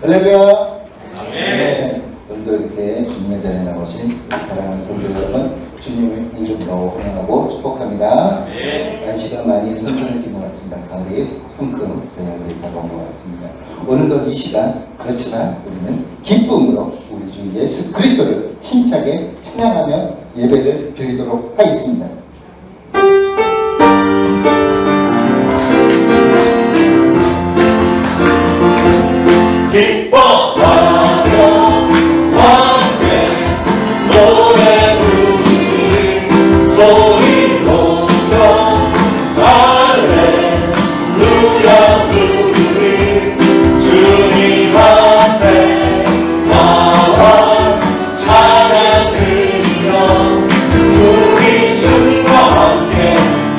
할렐루야. 네. 오늘도 이렇게 주님의 자리에 나오신 사랑하는 성도 여러분, 주님의 이름으로 환영하고 축복합니다. 날씨가 많이 선선해진 것 같습니다. 가을이 성큼 저녁에 다가온 것 같습니다. 오늘도 이 시간, 그렇지만 우리는 기쁨으로 우리 주 예수 그리스도를 힘차게 찬양하며 예배를 드리도록 하겠습니다. 기뻐하며 함께 노래 부르리 소리 높여 할렐루야 부르리 주님 앞에 나와 찬양 드리며 우리 주님과 함께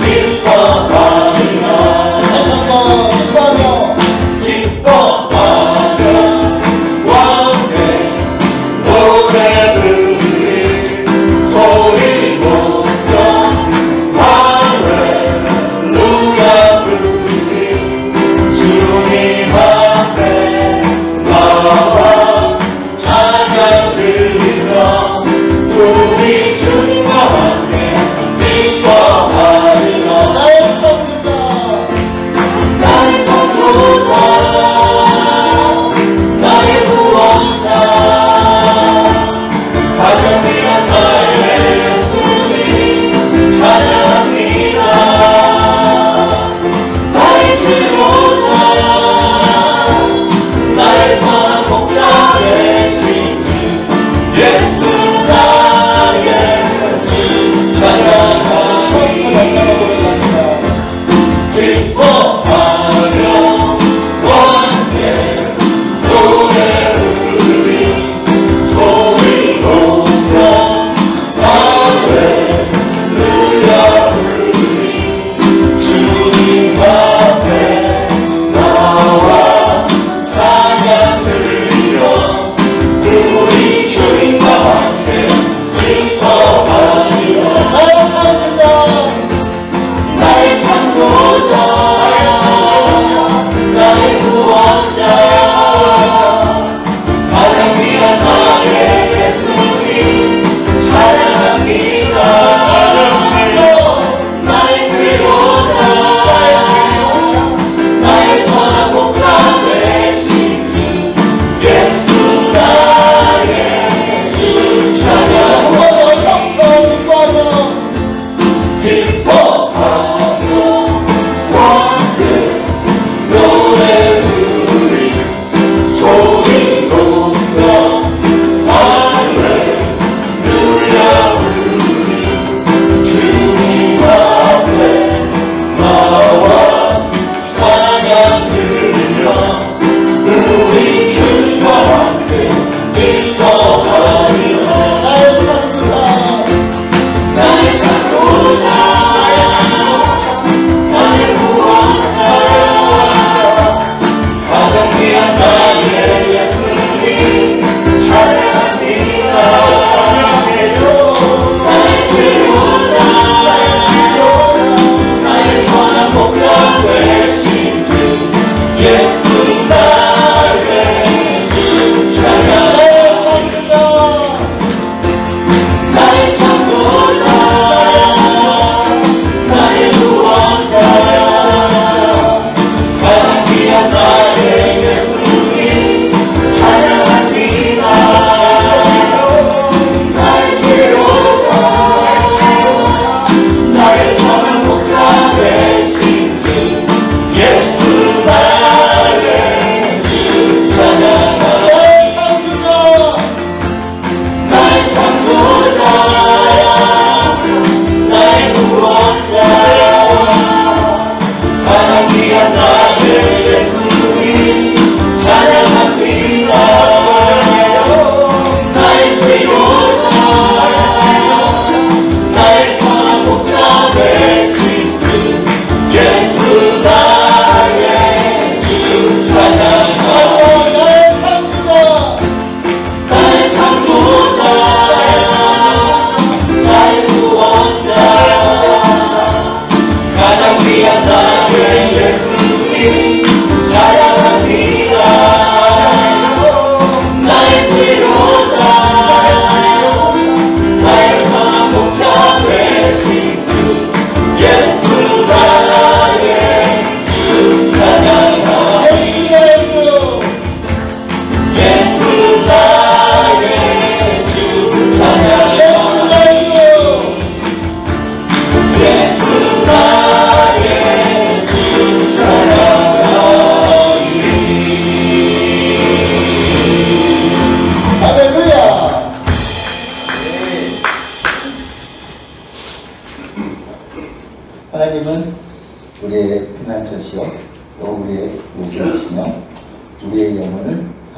기뻐하리라. 다시 한번 기뻐하며 기뻐하며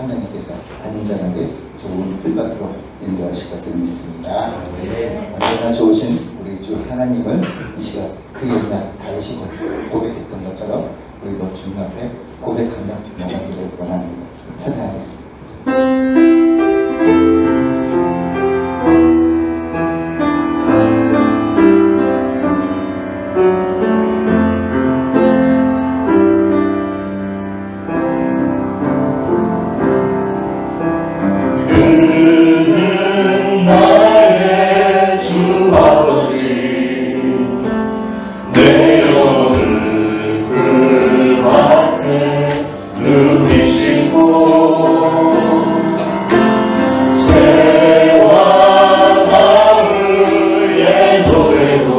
하나님께서 안전하게 좋은 풀밭으로 인도하실 것을 믿습니다. 언제나 좋으신 우리 주 하나님을 이 시간 그 옛날 다윗이 고백했던 것처럼 우리도 주님 앞에 고백하며 나가기를 원합니다. 찬양하겠습니다. 그는 나의 주 아버지 내 영혼을 그 앞에 누이시고 새와 나무의 노래로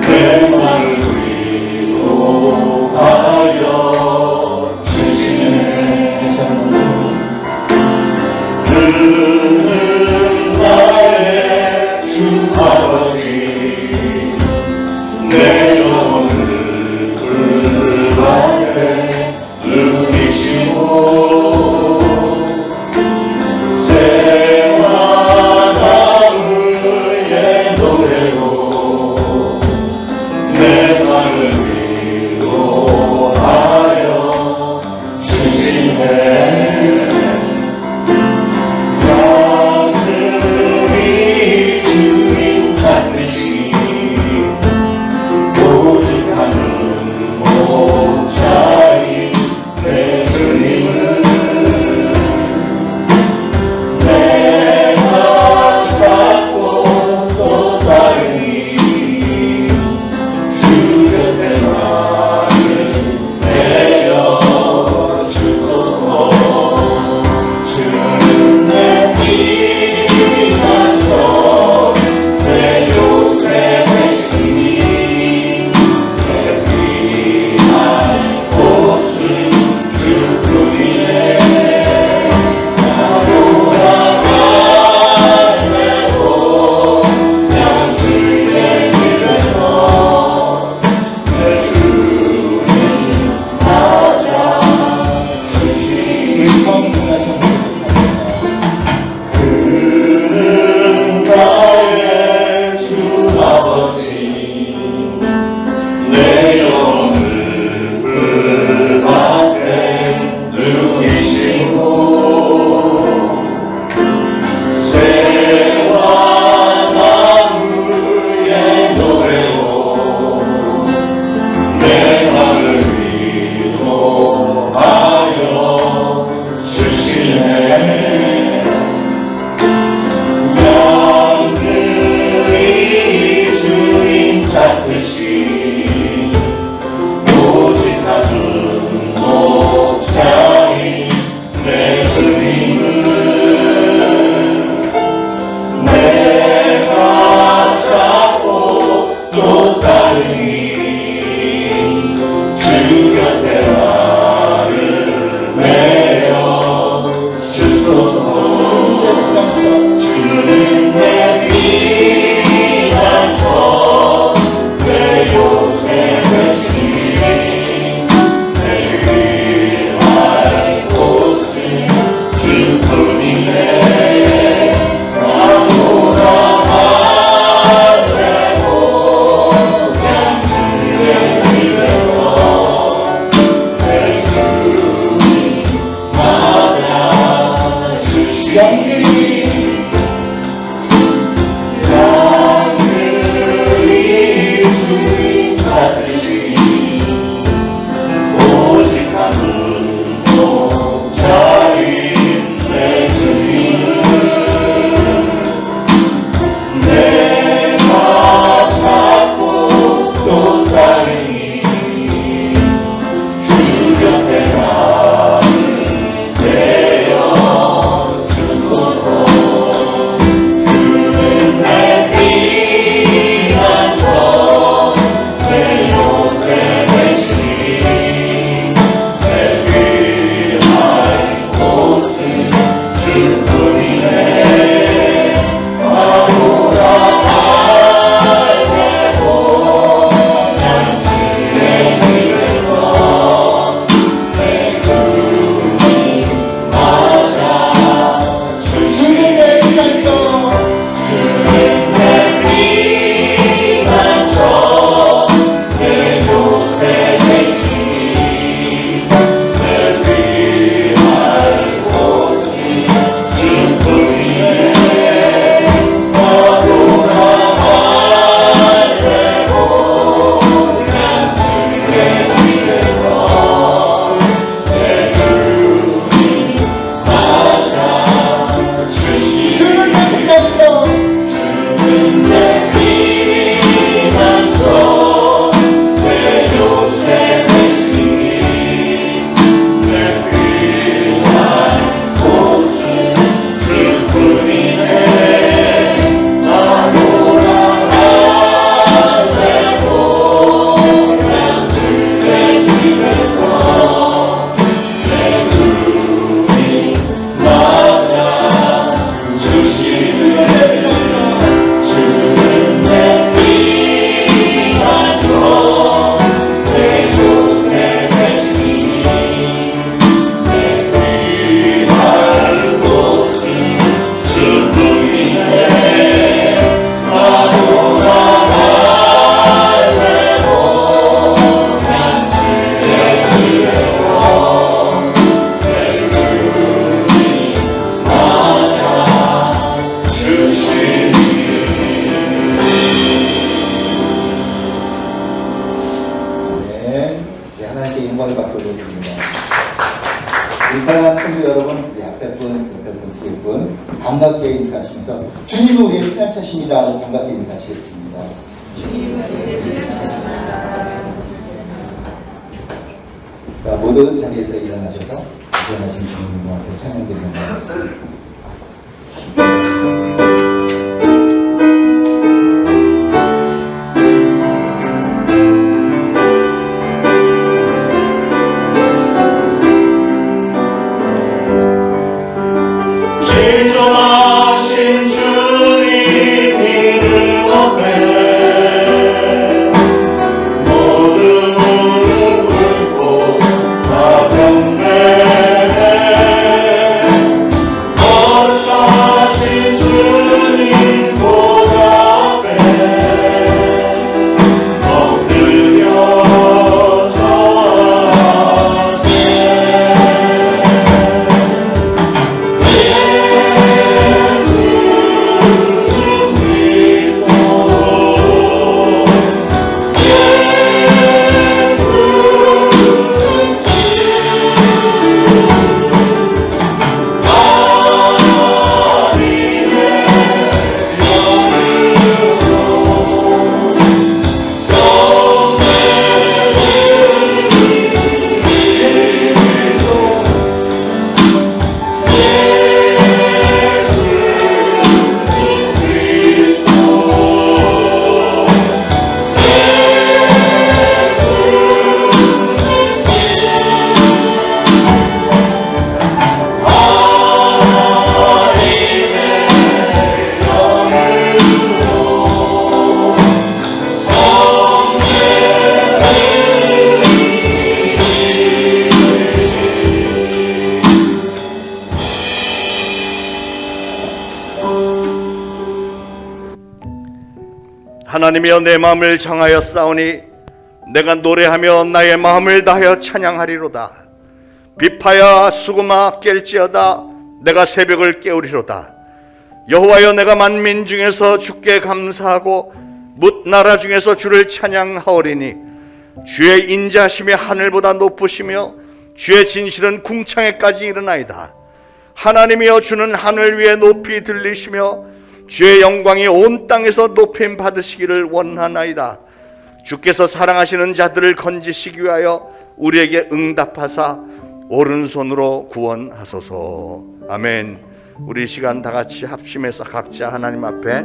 내 맘을 위로하여 주시네. 그는 나의 주 아버지 내 영혼을 그 앞에 누이시고 새와 나무의 노래로 내 맘을 위로하여 주시네. 양들이 주인 찾듯이 오직하는 목자인 내 주님은 내가 찾고 또 다르니 주 곁에 나를 내어 주소서. 주는 내 피난처 내 요새 되시니 내 피난 곳은 주뿐이네. 나로 나가내고 양주의 집에서 내 주님 찾아 주시니. 우리 처음 문화청 그는 나의 주 아버지 내 영혼을 그 앞에 누이시고 새와 나무의 노래로 내 맘을 위로하여 주시네. 양들이 주인 찾듯이 오직하는 목자인 우리 사랑하는 성도 여러분, 우리 앞에 분, 옆에 분, 뒤에 분 반갑게 인사하시면서 주님은 우리의 피난처십니다 하고 반갑게 인사하시겠습니다. 자, 모두 자리에서 일어나셔서 지존하신 주님님 앞에 찬양드리는 바랍니다. 진정하신 주님 이름 앞에 모든 무릎 꿇고 다 경배해. 거룩하신 주님 보좌 앞에 엎드려 절하세. 하나님이여, 내 마음을 정하여 싸우니 내가 노래하며 나의 마음을 다하여 찬양하리로다. 비파야 수금아 깰지어다. 내가 새벽을 깨우리로다. 여호와여, 내가 만민 중에서 주께 감사하고 뭇 나라 중에서 주를 찬양하오리니 주의 인자하심이 하늘보다 높으시며 주의 진실은 궁창에까지 이르나이다. 하나님이여, 주는 하늘 위에 높이 들리시며 주의 영광이 온 땅에서 높임 받으시기를 원하나이다. 주께서 사랑하시는 자들을 건지시기 위하여 우리에게 응답하사 오른손으로 구원하소서. 아멘. 우리 시간 다 같이 합심해서 각자 하나님 앞에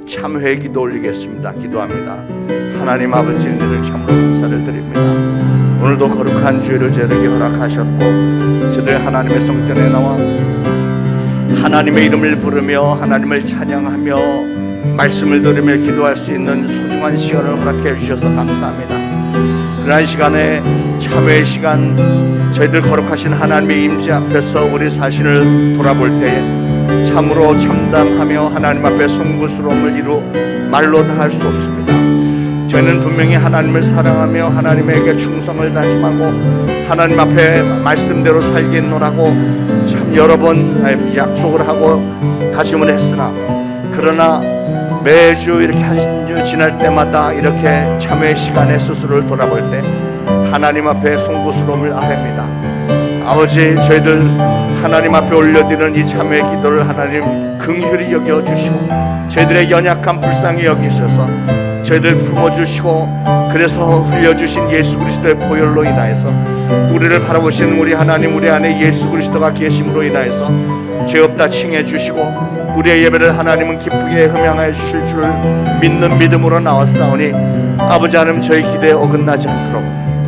참회 기도 올리겠습니다. 기도합니다. 하나님 아버지, 은혜를 참으로 감사를 드립니다. 오늘도 거룩한 주일을 저에게 허락하셨고 저들 하나님의 성전에 나와 하나님의 이름을 부르며 하나님을 찬양하며 말씀을 들으며 기도할 수 있는 소중한 시간을 허락해 주셔서 감사합니다. 그러한 시간에 참회의 시간, 저희들 거룩하신 하나님의 임재 앞에서 우리 자신을 돌아볼 때에 참으로 참담하며 하나님 앞에 송구스러움을 이루 말로 다 할 수 없습니다. 저희는 분명히 하나님을 사랑하며 하나님에게 충성을 다짐하고 하나님 앞에 말씀대로 살겠노라고 참 여러 번 약속을 하고 다짐을 했으나, 그러나 매주 이렇게 한 주 지날 때마다 이렇게 참회 시간에 스스로를 돌아볼 때 하나님 앞에 송구스러움을 아뢰입니다. 아버지, 저희들 하나님 앞에 올려드리는 이 참회 기도를 하나님 긍휼히 여겨주시고 저희들의 연약한 불쌍히 여기셔서 저희들 품어주시고, 그래서 흘려주신 예수 그리스도의 보혈로 인하여서 우리를 바라보시는 우리 하나님, 우리 안에 예수 그리스도가 계심으로 인하여서 죄 없다 칭해 주시고 우리의 예배를 하나님은 기쁘게 흠양하여 주실 줄 믿는 믿음으로 나왔사오니 아버지 하나님, 저희 기대에 어긋나지 않도록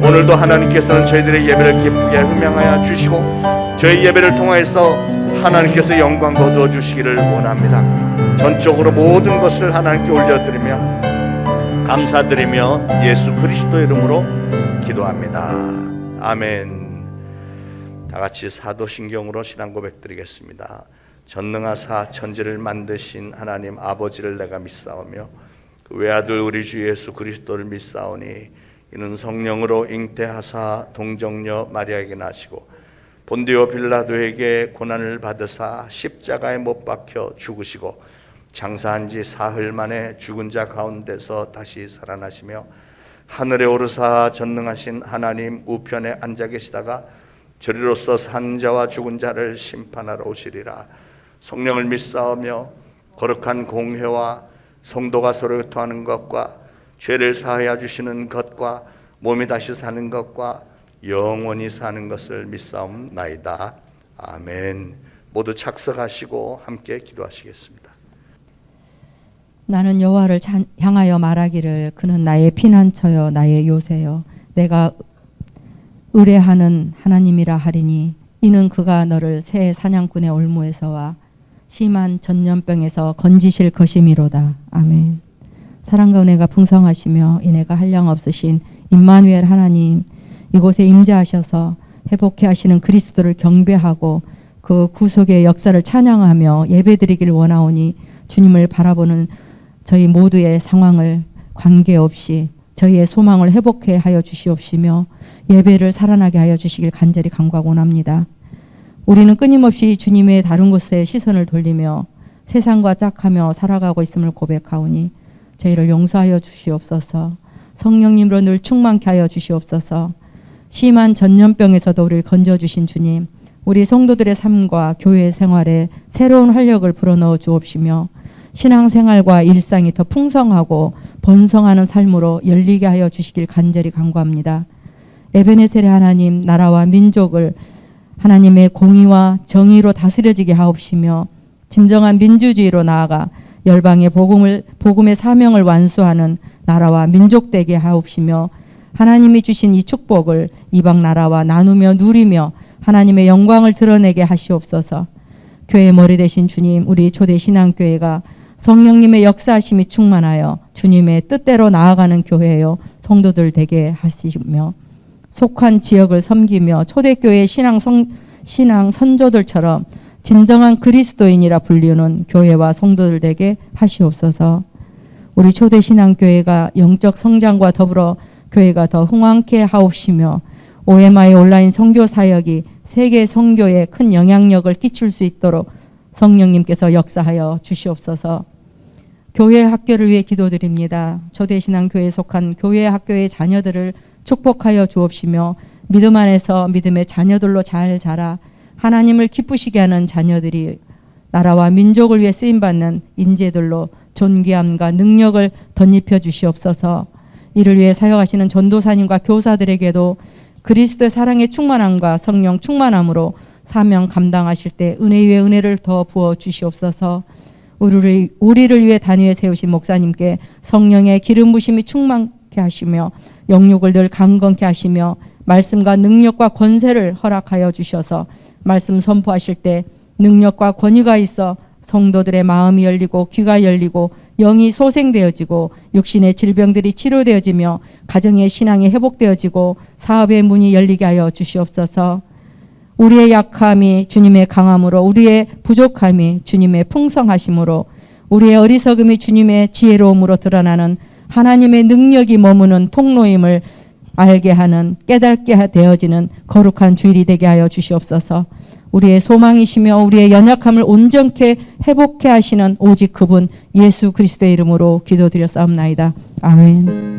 오늘도 하나님께서는 저희들의 예배를 기쁘게 흠양하여 주시고 저희 예배를 통하여서 하나님께서 영광 거두어 주시기를 원합니다. 전적으로 모든 것을 하나님께 올려드리며 감사드리며 예수 그리스도 이름으로 기도합니다. 아멘. 다 같이 사도신경으로 신앙 고백드리겠습니다. 전능하사 천지를 만드신 하나님 아버지를 내가 믿사오며 그 외아들 우리 주 예수 그리스도를 믿사오니 이는 성령으로 잉태하사 동정녀 마리아에게 나시고 본디오 빌라도에게 고난을 받으사 십자가에 못 박혀 죽으시고 장사한 지 사흘 만에 죽은 자 가운데서 다시 살아나시며 하늘에 오르사 전능하신 하나님 우편에 앉아 계시다가 저리로서 산 자와 죽은 자를 심판하러 오시리라. 성령을 믿사오며 거룩한 공회와 성도가 서로 교통하는 것과 죄를 사하여 주시는 것과 몸이 다시 사는 것과 영원히 사는 것을 믿사옵나이다. 아멘. 모두 착석하시고 함께 기도하시겠습니다. 나는 여호와를 향하여 말하기를 그는 나의 피난처요 나의 요새요 내가 의뢰하는 하나님이라 하리니 이는 그가 너를 새 사냥꾼의 올무에서와 심한 전염병에서 건지실 것이미로다. 아멘. 사랑과 은혜가 풍성하시며 인애가 한량없으신 임마누엘 하나님, 이곳에 임재하셔서 회복케 하시는 그리스도를 경배하고 그 구속의 역사를 찬양하며 예배드리길 원하오니 주님을 바라보는 저희 모두의 상황을 관계없이 저희의 소망을 회복해 하여 주시옵시며 예배를 살아나게 하여 주시길 간절히 간구하고 원합니다. 우리는 끊임없이 주님의 다른 곳에 시선을 돌리며 세상과 짝하며 살아가고 있음을 고백하오니 저희를 용서하여 주시옵소서. 성령님으로 늘 충만케 하여 주시옵소서. 심한 전염병에서도 우리를 건져주신 주님, 우리 성도들의 삶과 교회 생활에 새로운 활력을 불어넣어 주옵시며 신앙생활과 일상이 더 풍성하고 번성하는 삶으로 열리게 하여 주시길 간절히 간구합니다. 에베네셀의 하나님, 나라와 민족을 하나님의 공의와 정의로 다스려지게 하옵시며 진정한 민주주의로 나아가 열방의 복음의 사명을 완수하는 나라와 민족 되게 하옵시며 하나님이 주신 이 축복을 이방 나라와 나누며 누리며 하나님의 영광을 드러내게 하시옵소서. 교회의 머리 되신 주님, 우리 초대신앙교회가 성령님의 역사하심이 충만하여 주님의 뜻대로 나아가는 교회요 성도들 되게 하시며 속한 지역을 섬기며 초대교회 신앙 선조들처럼 진정한 그리스도인이라 불리는 교회와 성도들 되게 하시옵소서. 우리 초대신앙교회가 영적 성장과 더불어 교회가 더 흥왕케 하옵시며 OMI 온라인 선교 사역이 세계 선교에 큰 영향력을 끼칠 수 있도록 성령님께서 역사하여 주시옵소서. 교회 학교를 위해 기도드립니다. 초대신앙교회에 속한 교회 학교의 자녀들을 축복하여 주옵시며 믿음 안에서 믿음의 자녀들로 잘 자라 하나님을 기쁘시게 하는 자녀들이 나라와 민족을 위해 쓰임받는 인재들로 존귀함과 능력을 덧입혀 주시옵소서. 이를 위해 사역하시는 전도사님과 교사들에게도 그리스도의 사랑의 충만함과 성령 충만함으로 사명 감당하실 때 은혜 위에 은혜를 더 부어 주시옵소서. 우리를 위해 단위에 세우신 목사님께 성령의 기름 부심이 충만케 하시며 영육을 늘 강건케 하시며 말씀과 능력과 권세를 허락하여 주셔서 말씀 선포하실 때 능력과 권위가 있어 성도들의 마음이 열리고 귀가 열리고 영이 소생되어지고 육신의 질병들이 치료되어지며 가정의 신앙이 회복되어지고 사업의 문이 열리게 하여 주시옵소서. 우리의 약함이 주님의 강함으로 우리의 부족함이 주님의 풍성하심으로 우리의 어리석음이 주님의 지혜로움으로 드러나는 하나님의 능력이 머무는 통로임을 알게 하는 깨닫게 되어지는 거룩한 주일이 되게 하여 주시옵소서. 우리의 소망이시며 우리의 연약함을 온전케 회복케 하시는 오직 그분 예수 그리스도의 이름으로 기도드렸사옵나이다. 아멘.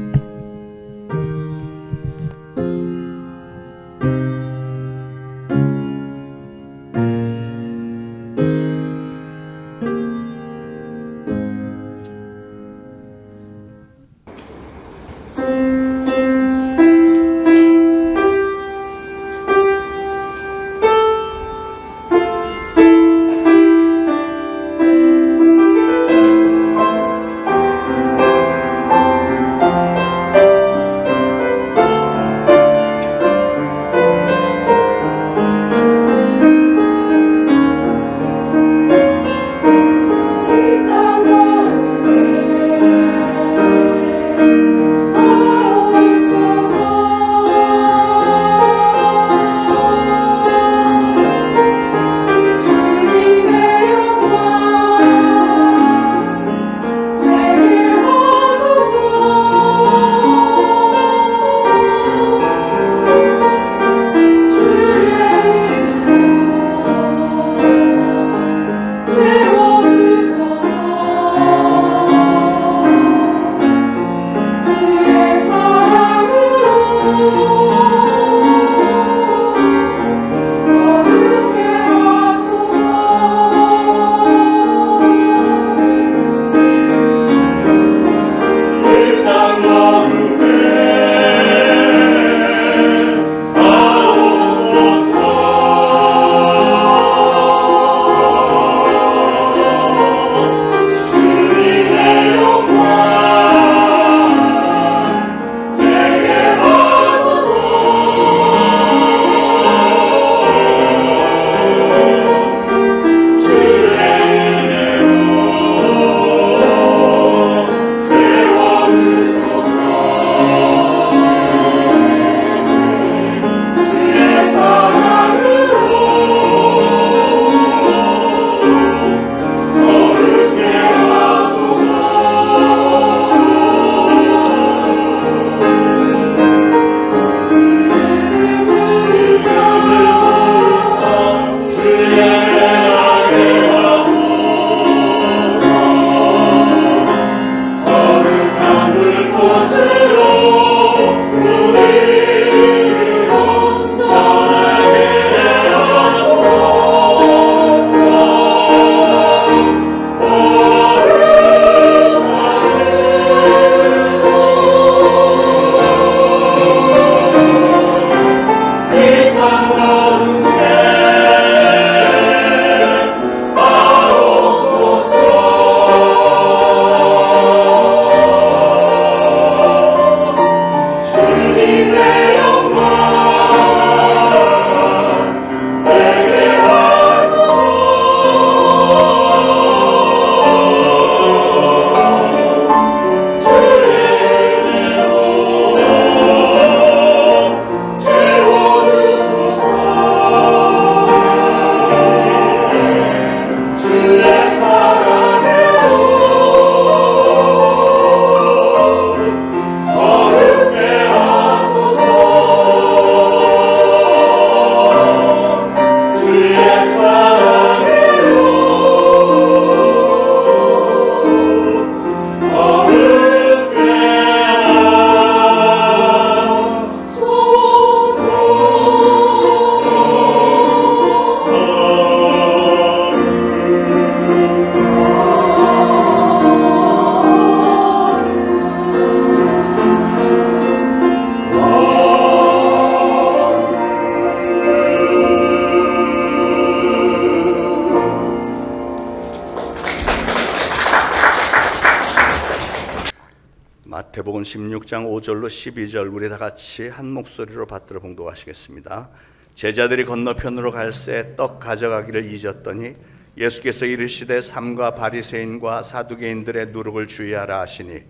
마태복음 16장 5절로 12절 우리 다 같이 한 목소리로 받들어 봉독하시겠습니다. 제자들이 건너편으로 갈새 떡 가져가기를 잊었더니 예수께서 이르시되 삼가 바리새인과 사두개인들의 누룩을 주의하라 하시니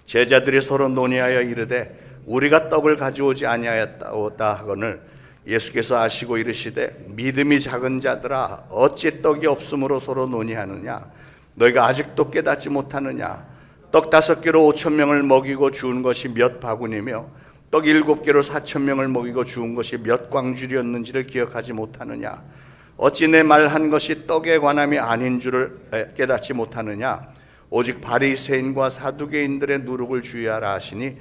제자들이 서로 논의하여 이르되 우리가 떡을 가져오지 아니하였다 하거늘 예수께서 아시고 이르시되 믿음이 작은 자들아 어찌 떡이 없으므로 서로 논의하느냐 너희가 아직도 깨닫지 못하느냐 떡 5개로 5,000명을 먹이고 주운 것이 몇 바구니며 떡 7개로 4,000명을 먹이고 주운 것이 몇 광줄이었는지를 기억하지 못하느냐 어찌 내 말한 것이 떡에 관함이 아닌 줄을 깨닫지 못하느냐 오직 바리새인과 사두개인들의 누룩을 주의하라 하시니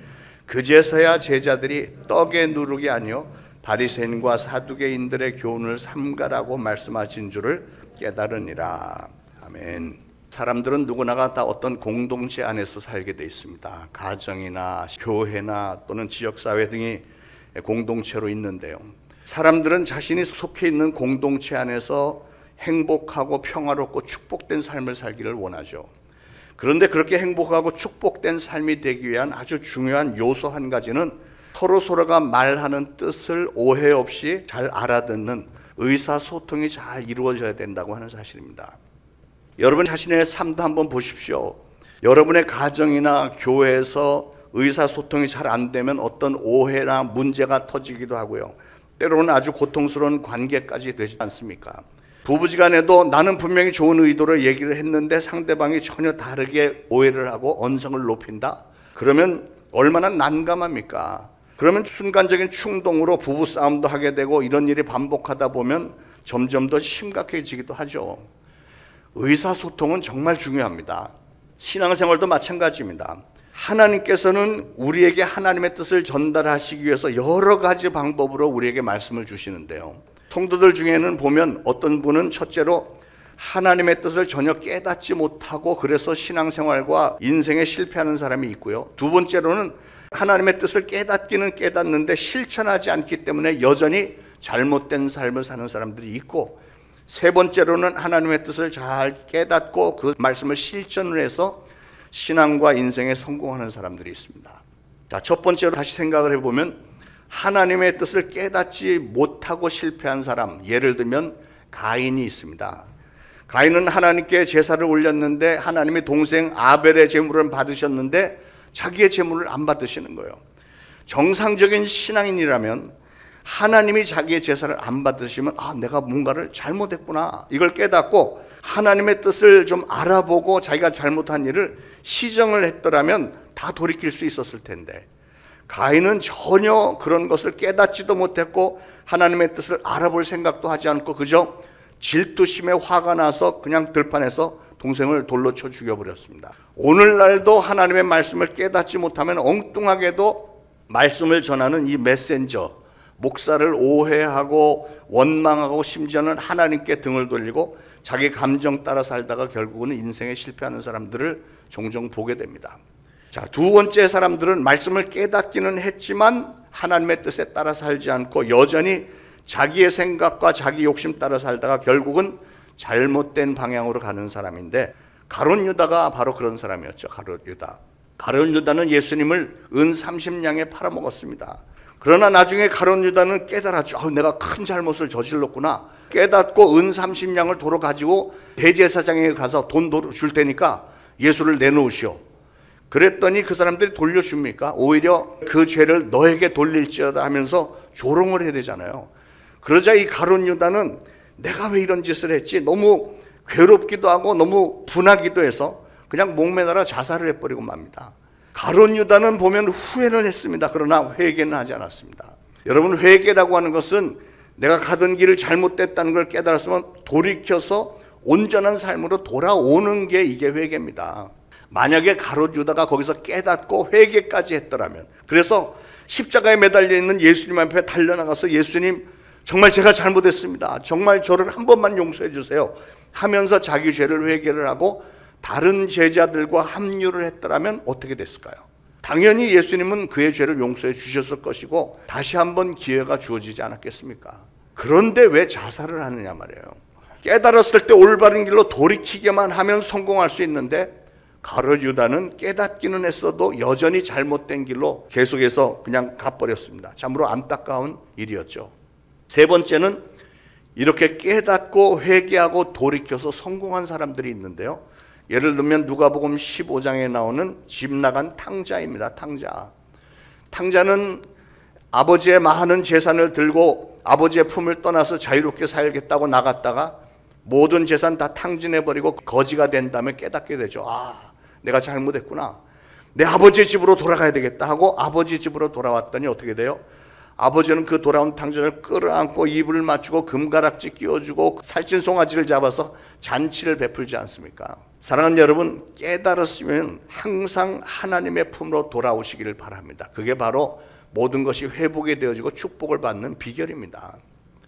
그제서야 제자들이 떡의 누룩이 아니요 바리새인과 사두개인들의 교훈을 삼가라고 말씀하신 줄을 깨달으니라. 아멘. 사람들은 누구나가 다 어떤 공동체 안에서 살게 돼 있습니다. 가정이나 교회나 또는 지역사회 등이 공동체로 있는데요. 사람들은 자신이 속해 있는 공동체 안에서 행복하고 평화롭고 축복된 삶을 살기를 원하죠. 그런데 그렇게 행복하고 축복된 삶이 되기 위한 아주 중요한 요소 한 가지는 서로가 말하는 뜻을 오해 없이 잘 알아듣는 의사소통이 잘 이루어져야 된다고 하는 사실입니다. 여러분 자신의 삶도 한번 보십시오. 여러분의 가정이나 교회에서 의사소통이 잘 안 되면 어떤 오해나 문제가 터지기도 하고요. 때로는 아주 고통스러운 관계까지 되지 않습니까? 부부지간에도 나는 분명히 좋은 의도로 얘기를 했는데 상대방이 전혀 다르게 오해를 하고 언성을 높인다? 그러면 얼마나 난감합니까? 그러면 순간적인 충동으로 부부싸움도 하게 되고 이런 일이 반복하다 보면 점점 더 심각해지기도 하죠. 의사소통은 정말 중요합니다. 신앙생활도 마찬가지입니다. 하나님께서는 우리에게 하나님의 뜻을 전달하시기 위해서 여러 가지 방법으로 우리에게 말씀을 주시는데요. 성도들 중에는 보면 어떤 분은 첫째로 하나님의 뜻을 전혀 깨닫지 못하고 그래서 신앙생활과 인생에 실패하는 사람이 있고요. 두 번째로는 하나님의 뜻을 깨닫기는 깨닫는데 실천하지 않기 때문에 여전히 잘못된 삶을 사는 사람들이 있고, 세 번째로는 하나님의 뜻을 잘 깨닫고 그 말씀을 실천을 해서 신앙과 인생에 성공하는 사람들이 있습니다. 자, 첫 번째로 다시 생각을 해보면 하나님의 뜻을 깨닫지 못하고 실패한 사람, 예를 들면 가인이 있습니다. 가인은 하나님께 제사를 올렸는데 하나님이 동생 아벨의 제물을 받으셨는데 자기의 제물을 안 받으시는 거예요. 정상적인 신앙인이라면 하나님이 자기의 제사를 안 받으시면 내가 뭔가를 잘못했구나 이걸 깨닫고 하나님의 뜻을 좀 알아보고 자기가 잘못한 일을 시정을 했더라면 다 돌이킬 수 있었을 텐데, 가인은 전혀 그런 것을 깨닫지도 못했고 하나님의 뜻을 알아볼 생각도 하지 않고 그저 질투심에 화가 나서 그냥 들판에서 동생을 돌로 쳐 죽여버렸습니다. 오늘날도 하나님의 말씀을 깨닫지 못하면 엉뚱하게도 말씀을 전하는 이 메신저, 목사를 오해하고 원망하고 심지어는 하나님께 등을 돌리고 자기 감정 따라 살다가 결국은 인생에 실패하는 사람들을 종종 보게 됩니다. 자, 두 번째 사람들은 말씀을 깨닫기는 했지만 하나님의 뜻에 따라 살지 않고 여전히 자기의 생각과 자기 욕심 따라 살다가 결국은 잘못된 방향으로 가는 사람인데, 가룟 유다가 바로 그런 사람이었죠. 가룟 유다는 예수님을 은 30냥에 팔아먹었습니다. 그러나 나중에 가룟 유다는 깨달았죠. 내가 큰 잘못을 저질렀구나. 깨닫고 은 30냥을 도로 가지고 대제사장에게 가서 돈 줄 테니까 예수를 내놓으시오. 그랬더니 그 사람들이 돌려줍니까? 오히려 그 죄를 너에게 돌릴지어다 하면서 조롱을 해야 되잖아요. 그러자 이 가룟 유다는 내가 왜 이런 짓을 했지? 너무 괴롭기도 하고 너무 분하기도 해서 그냥 목매달아 자살을 해버리고 맙니다. 가룟 유다는 보면 후회는 했습니다. 그러나 회개는 하지 않았습니다. 여러분, 회개라고 하는 것은 내가 가던 길을 잘못됐다는 걸 깨달았으면 돌이켜서 온전한 삶으로 돌아오는 게 이게 회개입니다. 만약에 가로주다가 거기서 깨닫고 회개까지 했더라면, 그래서 십자가에 매달려 있는 예수님 앞에 달려나가서 예수님 정말 제가 잘못했습니다. 정말 저를 한 번만 용서해 주세요 하면서 자기 죄를 회개를 하고 다른 제자들과 합류를 했더라면 어떻게 됐을까요? 당연히 예수님은 그의 죄를 용서해 주셨을 것이고 다시 한번 기회가 주어지지 않았겠습니까? 그런데 왜 자살을 하느냐 말이에요. 깨달았을 때 올바른 길로 돌이키게만 하면 성공할 수 있는데 가룟유다는 깨닫기는 했어도 여전히 잘못된 길로 계속해서 그냥 가버렸습니다. 참으로 안타까운 일이었죠. 세 번째는 이렇게 깨닫고 회개하고 돌이켜서 성공한 사람들이 있는데요. 예를 들면 누가복음 15장에 나오는 집 나간 탕자입니다. 탕자는 아버지의 많은 재산을 들고 아버지의 품을 떠나서 자유롭게 살겠다고 나갔다가 모든 재산 다 탕진해버리고 거지가 된 다음에 깨닫게 되죠. 내가 잘못했구나. 내 아버지의 집으로 돌아가야 되겠다 하고 아버지 집으로 돌아왔더니 어떻게 돼요? 아버지는 그 돌아온 탕자를 끌어안고 이불을 맞추고 금가락지 끼워주고 살찐 송아지를 잡아서 잔치를 베풀지 않습니까? 사랑하는 여러분, 깨달았으면 항상 하나님의 품으로 돌아오시기를 바랍니다. 그게 바로 모든 것이 회복이 되어지고 축복을 받는 비결입니다.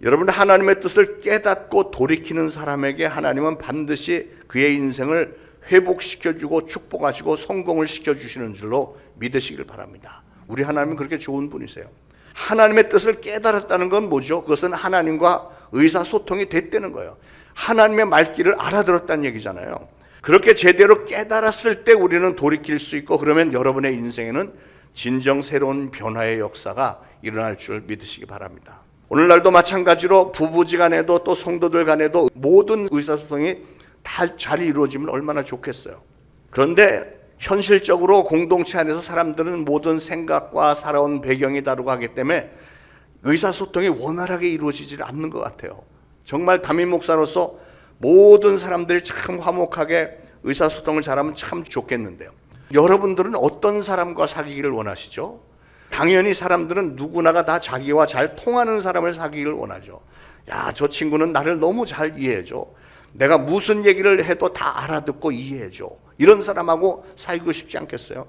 여러분, 하나님의 뜻을 깨닫고 돌이키는 사람에게 하나님은 반드시 그의 인생을 회복시켜주고 축복하시고 성공을 시켜주시는 줄로 믿으시길 바랍니다. 우리 하나님은 그렇게 좋은 분이세요. 하나님의 뜻을 깨달았다는 건 뭐죠? 그것은 하나님과 의사소통이 됐다는 거예요. 하나님의 말귀를 알아들었다는 얘기잖아요. 그렇게 제대로 깨달았을 때 우리는 돌이킬 수 있고, 그러면 여러분의 인생에는 진정 새로운 변화의 역사가 일어날 줄 믿으시기 바랍니다. 오늘날도 마찬가지로 부부지간에도 또 성도들 간에도 모든 의사소통이 다 잘 이루어지면 얼마나 좋겠어요. 그런데 현실적으로 공동체 안에서 사람들은 모든 생각과 살아온 배경이 다르고 하기 때문에 의사소통이 원활하게 이루어지지 않는 것 같아요. 정말 담임 목사로서 모든 사람들이 참 화목하게 의사소통을 잘하면 참 좋겠는데요. 여러분들은 어떤 사람과 사귀기를 원하시죠? 당연히 사람들은 누구나가 다 자기와 잘 통하는 사람을 사귀기를 원하죠. 야, 저 친구는 나를 너무 잘 이해해줘. 내가 무슨 얘기를 해도 다 알아듣고 이해해줘. 이런 사람하고 사귀고 싶지 않겠어요?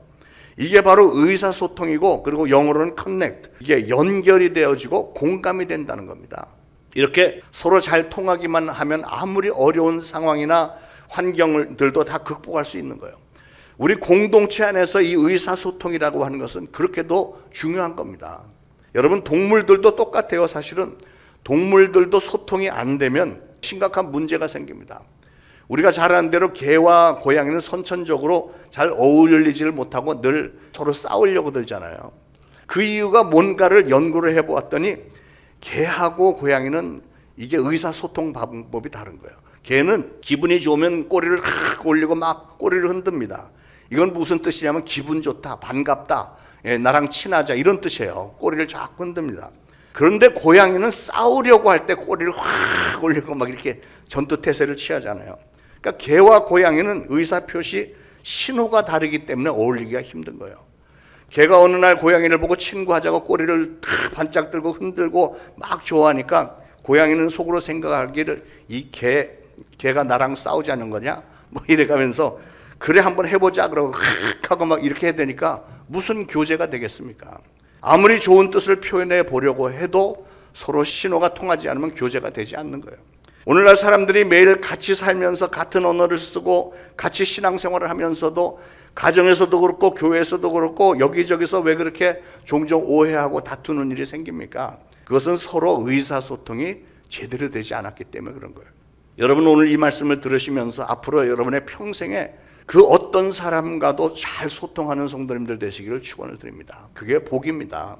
이게 바로 의사소통이고, 그리고 영어로는 connect, 이게 연결이 되어지고 공감이 된다는 겁니다. 이렇게 서로 잘 통하기만 하면 아무리 어려운 상황이나 환경들도 다 극복할 수 있는 거예요. 우리 공동체 안에서 이 의사소통이라고 하는 것은 그렇게도 중요한 겁니다. 여러분, 동물들도 똑같아요. 사실은 동물들도 소통이 안 되면 심각한 문제가 생깁니다. 우리가 잘 아는 대로 개와 고양이는 선천적으로 잘 어울리지를 못하고 늘 서로 싸우려고 들잖아요. 그 이유가 뭔가를 연구를 해보았더니 개하고 고양이는 이게 의사소통 방법이 다른 거예요. 개는 기분이 좋으면 꼬리를 확 올리고 막 꼬리를 흔듭니다. 이건 무슨 뜻이냐면 기분 좋다, 반갑다, 나랑 친하자, 이런 뜻이에요. 꼬리를 자꾸 흔듭니다. 그런데 고양이는 싸우려고 할 때 꼬리를 확 올리고 막 이렇게 전투태세를 취하잖아요. 그러니까 개와 고양이는 의사표시 신호가 다르기 때문에 어울리기가 힘든 거예요. 개가 어느 날 고양이를 보고 친구하자고 꼬리를 탁 반짝 들고 흔들고 막 좋아하니까 고양이는 속으로 생각하기를 이 개가 나랑 싸우자는 거냐? 뭐 이래가면서 그래 한번 해보자 그러고 하고 막 이렇게 해야 되니까 무슨 교제가 되겠습니까? 아무리 좋은 뜻을 표현해 보려고 해도 서로 신호가 통하지 않으면 교제가 되지 않는 거예요. 오늘날 사람들이 매일 같이 살면서 같은 언어를 쓰고 같이 신앙생활을 하면서도 가정에서도 그렇고 교회에서도 그렇고 여기저기서 왜 그렇게 종종 오해하고 다투는 일이 생깁니까? 그것은 서로 의사소통이 제대로 되지 않았기 때문에 그런 거예요. 여러분, 오늘 이 말씀을 들으시면서 앞으로 여러분의 평생에 그 어떤 사람과도 잘 소통하는 성도님들 되시기를 축원을 드립니다. 그게 복입니다.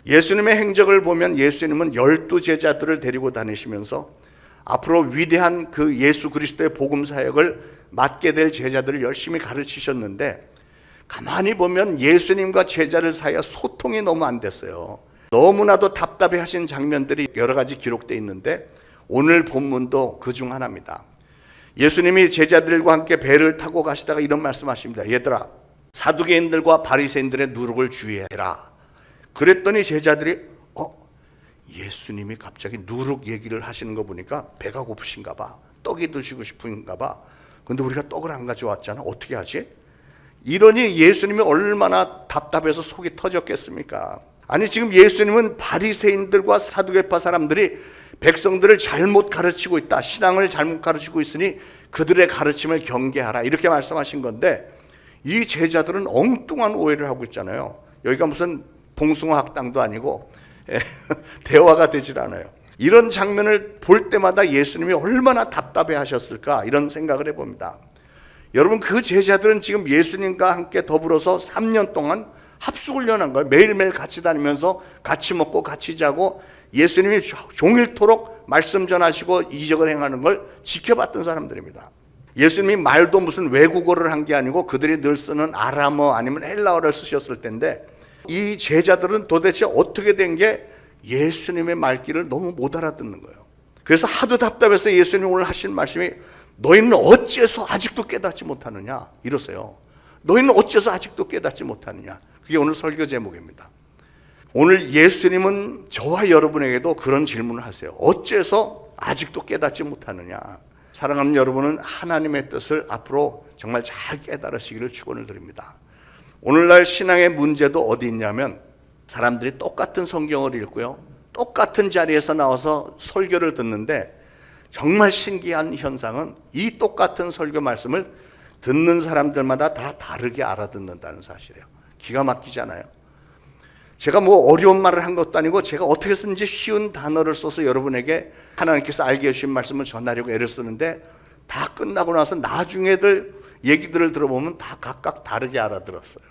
예수님의 행적을 보면 예수님은 12제자들을 데리고 다니시면서 앞으로 위대한 그 예수 그리스도의 복음 사역을 맡게 될 제자들을 열심히 가르치셨는데, 가만히 보면 예수님과 제자들 사이에 소통이 너무 안 됐어요. 너무나도 답답해 하신 장면들이 여러 가지 기록되어 있는데 오늘 본문도 그 중 하나입니다. 예수님이 제자들과 함께 배를 타고 가시다가 이런 말씀하십니다. 얘들아, 사두개인들과 바리새인들의 누룩을 주의해라. 그랬더니 제자들이 예수님이 갑자기 누룩 얘기를 하시는 거 보니까 배가 고프신가 봐. 떡이 드시고 싶은가 봐. 근데 우리가 떡을 안 가져왔잖아. 어떻게 하지? 이러니 예수님이 얼마나 답답해서 속이 터졌겠습니까? 아니 지금 예수님은 바리새인들과 사두개파 사람들이 백성들을 잘못 가르치고 있다. 신앙을 잘못 가르치고 있으니 그들의 가르침을 경계하라. 이렇게 말씀하신 건데 이 제자들은 엉뚱한 오해를 하고 있잖아요. 여기가 무슨 봉숭아 학당도 아니고 대화가 되질 않아요. 이런 장면을 볼 때마다 예수님이 얼마나 답답해 하셨을까 이런 생각을 해봅니다. 여러분 그 제자들은 지금 예수님과 함께 더불어서 3년 동안 합숙훈련한 거예요. 매일매일 같이 다니면서 같이 먹고 같이 자고 예수님이 종일토록 말씀 전하시고 이적을 행하는 걸 지켜봤던 사람들입니다. 예수님이 말도 무슨 외국어를 한 게 아니고 그들이 늘 쓰는 아람어 아니면 헬라어를 쓰셨을 텐데 이 제자들은 도대체 어떻게 된 게 예수님의 말귀를 너무 못 알아듣는 거예요. 그래서 하도 답답해서 예수님이 오늘 하신 말씀이 너희는 어째서 아직도 깨닫지 못하느냐 이러세요. 너희는 어째서 아직도 깨닫지 못하느냐. 그게 오늘 설교 제목입니다. 오늘 예수님은 저와 여러분에게도 그런 질문을 하세요. 어째서 아직도 깨닫지 못하느냐. 사랑하는 여러분은 하나님의 뜻을 앞으로 정말 잘 깨달으시기를 축원을 드립니다. 오늘날 신앙의 문제도 어디 있냐면 사람들이 똑같은 성경을 읽고요. 똑같은 자리에서 나와서 설교를 듣는데 정말 신기한 현상은 이 똑같은 설교 말씀을 듣는 사람들마다 다 다르게 알아듣는다는 사실이에요. 기가 막히잖아요. 제가 뭐 어려운 말을 한 것도 아니고 제가 어떻게 쓰는지 쉬운 단어를 써서 여러분에게 하나님께서 알게 해주신 말씀을 전하려고 애를 쓰는데 다 끝나고 나서 나중에들 얘기들을 들어보면 다 각각 다르게 알아들었어요.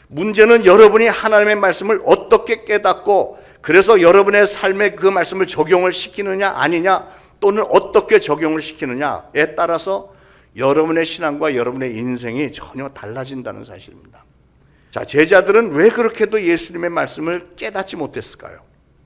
문제는 여러분이 하나님의 말씀을 어떻게 깨닫고 그래서 여러분의 삶에 그 말씀을 적용을 시키느냐 아니냐 또는 어떻게 적용을 시키느냐에 따라서 여러분의 신앙과 여러분의 인생이 전혀 달라진다는 사실입니다. 자, 제자들은 왜 그렇게도 예수님의 말씀을 깨닫지 못했을까요?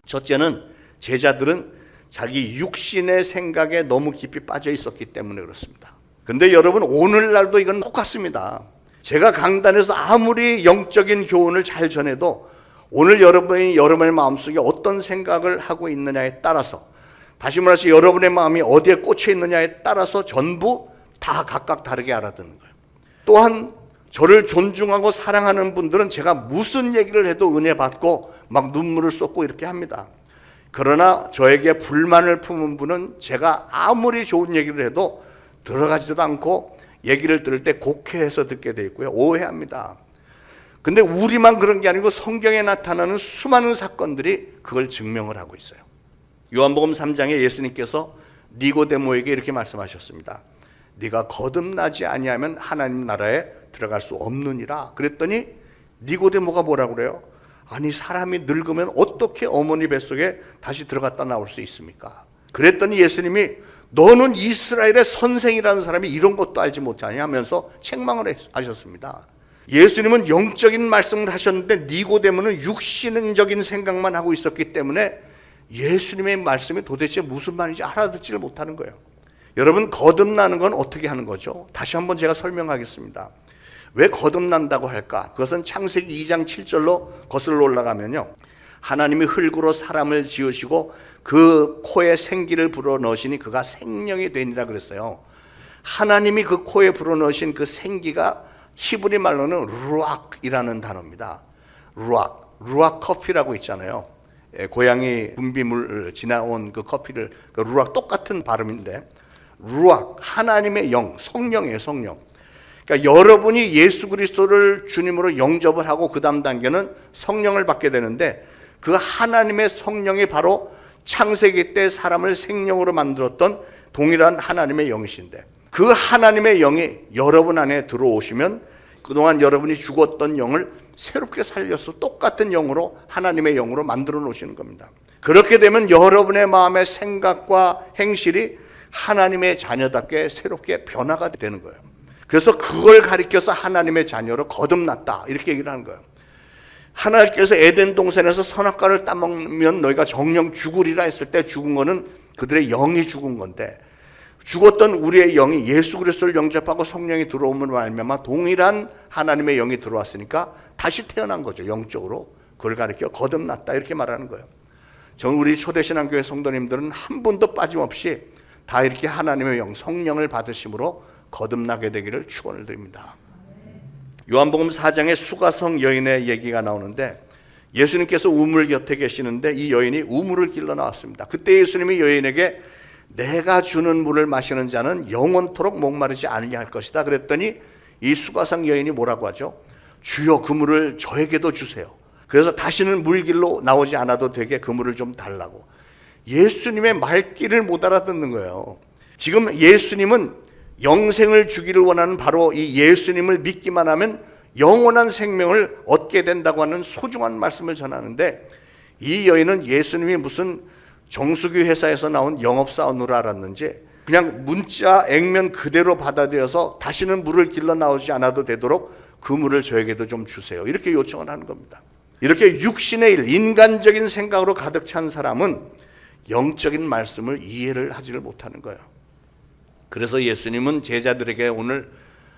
첫째는 제자들은 자기 육신의 생각에 너무 깊이 빠져 있었기 때문에 그렇습니다. 근데 여러분 오늘날도 이건 똑같습니다. 제가 강단에서 아무리 영적인 교훈을 잘 전해도 오늘 여러분이 여러분의 마음속에 어떤 생각을 하고 있느냐에 따라서 다시 말해서 여러분의 마음이 어디에 꽂혀 있느냐에 따라서 전부 다 각각 다르게 알아듣는 거예요. 또한 저를 존중하고 사랑하는 분들은 제가 무슨 얘기를 해도 은혜 받고 막 눈물을 쏟고 이렇게 합니다. 그러나 저에게 불만을 품은 분은 제가 아무리 좋은 얘기를 해도 들어가지도 않고 얘기를 들을 때 곡해해서 듣게 돼 있고요. 오해합니다. 근데 우리만 그런 게 아니고 성경에 나타나는 수많은 사건들이 그걸 증명을 하고 있어요. 요한복음 3장에 예수님께서 니고데모에게 이렇게 말씀하셨습니다. 네가 거듭나지 아니하면 하나님 나라에 들어갈 수 없느니라. 그랬더니 니고데모가 뭐라고 그래요? 아니 사람이 늙으면 어떻게 어머니 뱃속에 다시 들어갔다 나올 수 있습니까? 그랬더니 예수님이 너는 이스라엘의 선생이라는 사람이 이런 것도 알지 못하냐 하면서 책망을 하셨습니다. 예수님은 영적인 말씀을 하셨는데 니고데모는 육신적인 생각만 하고 있었기 때문에 예수님의 말씀이 도대체 무슨 말인지 알아듣지를 못하는 거예요. 여러분 거듭나는 건 어떻게 하는 거죠? 다시 한번 제가 설명하겠습니다. 왜 거듭난다고 할까? 그것은 창세기 2장 7절로 거슬러 올라가면요. 하나님이 흙으로 사람을 지으시고 그 코에 생기를 불어넣으시니 그가 생명이 되니라 그랬어요. 하나님이 그 코에 불어넣으신 그 생기가 히브리 말로는 루악이라는 단어입니다. 루악 커피라고 있잖아요. 고양이 분비물 지나온 그 커피를 그 루악 똑같은 발음인데 루악 하나님의 영 성령이에요. 성령. 그러니까 여러분이 예수 그리스도를 주님으로 영접을 하고 그 다음 단계는 성령을 받게 되는데 그 하나님의 성령이 바로 창세기 때 사람을 생명으로 만들었던 동일한 하나님의 영이신데 그 하나님의 영이 여러분 안에 들어오시면 그동안 여러분이 죽었던 영을 새롭게 살려서 똑같은 영으로 하나님의 영으로 만들어 놓으시는 겁니다. 그렇게 되면 여러분의 마음의 생각과 행실이 하나님의 자녀답게 새롭게 변화가 되는 거예요. 그래서 그걸 가리켜서 하나님의 자녀로 거듭났다 이렇게 얘기를 하는 거예요. 하나님께서 에덴 동산에서 선악과를 따먹으면 너희가 정령 죽으리라 했을 때 죽은 거는 그들의 영이 죽은 건데 죽었던 우리의 영이 예수 그리스도를 영접하고 성령이 들어오면 말미암아 동일한 하나님의 영이 들어왔으니까 다시 태어난 거죠. 영적으로 그걸 가리켜 거듭났다 이렇게 말하는 거예요. 저는 우리 초대신앙교회 성도님들은 한 분도 빠짐없이 다 이렇게 하나님의 영, 성령을 받으심으로 거듭나게 되기를 축원을 드립니다. 요한복음 4장에 수가성 여인의 얘기가 나오는데 예수님께서 우물 곁에 계시는데 이 여인이 우물을 길러 나왔습니다. 그때 예수님이 여인에게 내가 주는 물을 마시는 자는 영원토록 목마르지 않으려 할 것이다 그랬더니 이 수가성 여인이 뭐라고 하죠? 주여 그 물을 저에게도 주세요. 그래서 다시는 물길로 나오지 않아도 되게 그 물을 좀 달라고. 예수님의 말귀를 못 알아듣는 거예요. 지금 예수님은 영생을 주기를 원하는 바로 이 예수님을 믿기만 하면 영원한 생명을 얻게 된다고 하는 소중한 말씀을 전하는데 이 여인은 예수님이 무슨 정수기 회사에서 나온 영업사원으로 알았는지 그냥 문자 액면 그대로 받아들여서 다시는 물을 길러 나오지 않아도 되도록 그 물을 저에게도 좀 주세요. 이렇게 요청을 하는 겁니다. 이렇게 육신의 일, 인간적인 생각으로 가득 찬 사람은 영적인 말씀을 이해를 하지를 못하는 거예요. 그래서 예수님은 제자들에게 오늘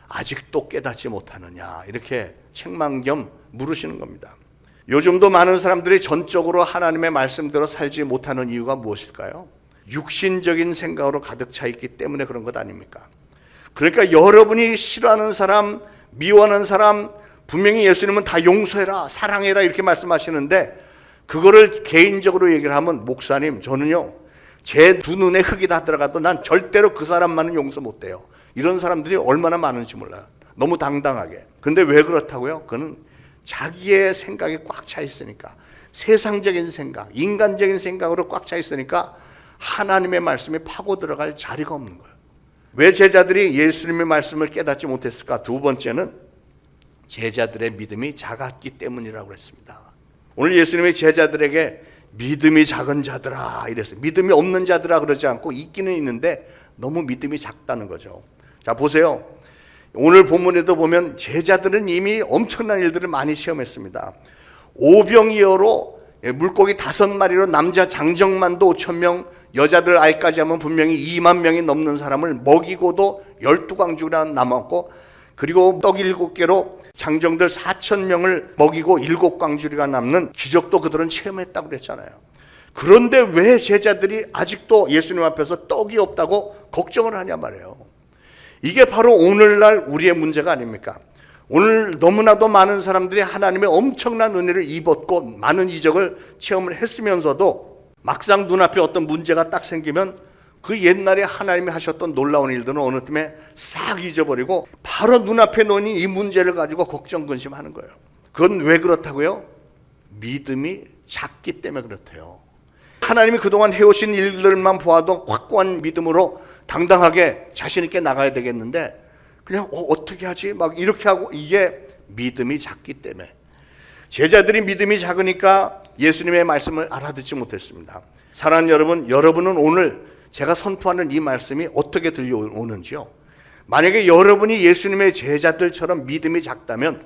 아직도 깨닫지 못하느냐 이렇게 책망 겸 물으시는 겁니다. 요즘도 많은 사람들이 전적으로 하나님의 말씀대로 살지 못하는 이유가 무엇일까요? 육신적인 생각으로 가득 차 있기 때문에 그런 것 아닙니까? 그러니까 여러분이 싫어하는 사람, 미워하는 사람 분명히 예수님은 다 용서해라, 사랑해라 이렇게 말씀하시는데 그거를 개인적으로 얘기를 하면 목사님 저는요 제 두 눈에 흙이 다 들어가도 난 절대로 그 사람만은 용서 못해요. 이런 사람들이 얼마나 많은지 몰라요. 너무 당당하게. 그런데 왜 그렇다고요? 그는 자기의 생각이 꽉 차 있으니까, 세상적인 생각, 인간적인 생각으로 꽉 차 있으니까 하나님의 말씀이 파고 들어갈 자리가 없는 거예요. 왜 제자들이 예수님의 말씀을 깨닫지 못했을까? 두 번째는 제자들의 믿음이 작았기 때문이라고 했습니다. 오늘 예수님이 제자들에게 믿음이 작은 자들아 이랬어요. 믿음이 없는 자들아 그러지 않고 있기는 있는데 너무 믿음이 작다는 거죠. 자 보세요. 오늘 본문에도 보면 제자들은 이미 엄청난 일들을 많이 시험했습니다. 오병이어로 물고기 5마리로 남자 장정만도 5,000명, 여자들 아이까지 하면 분명히 2만 명이 넘는 사람을 먹이고도 12광주가 남았고, 그리고 떡 7개로 장정들 4,000명을 먹이고 7광주리가 남는 기적도 그들은 체험했다고 그랬잖아요. 그런데 왜 제자들이 아직도 예수님 앞에서 떡이 없다고 걱정을 하냐 말이에요. 이게 바로 오늘날 우리의 문제가 아닙니까? 오늘 너무나도 많은 사람들이 하나님의 엄청난 은혜를 입었고 많은 이적을 체험을 했으면서도 막상 눈앞에 어떤 문제가 딱 생기면 그 옛날에 하나님이 하셨던 놀라운 일들은 어느 틈에 싹 잊어버리고 바로 눈앞에 놓인 이 문제를 가지고 걱정 근심하는 거예요. 그건 왜 그렇다고요? 믿음이 작기 때문에 그렇대요. 하나님이 그동안 해오신 일들만 보아도 확고한 믿음으로 당당하게 자신 있게 나가야 되겠는데 그냥 어떻게 하지? 막 이렇게 하고, 이게 믿음이 작기 때문에. 제자들이 믿음이 작으니까 예수님의 말씀을 알아듣지 못했습니다. 사랑하는 여러분, 여러분은 오늘 제가 선포하는 이 말씀이 어떻게 들려오는지요? 만약에 여러분이 예수님의 제자들처럼 믿음이 작다면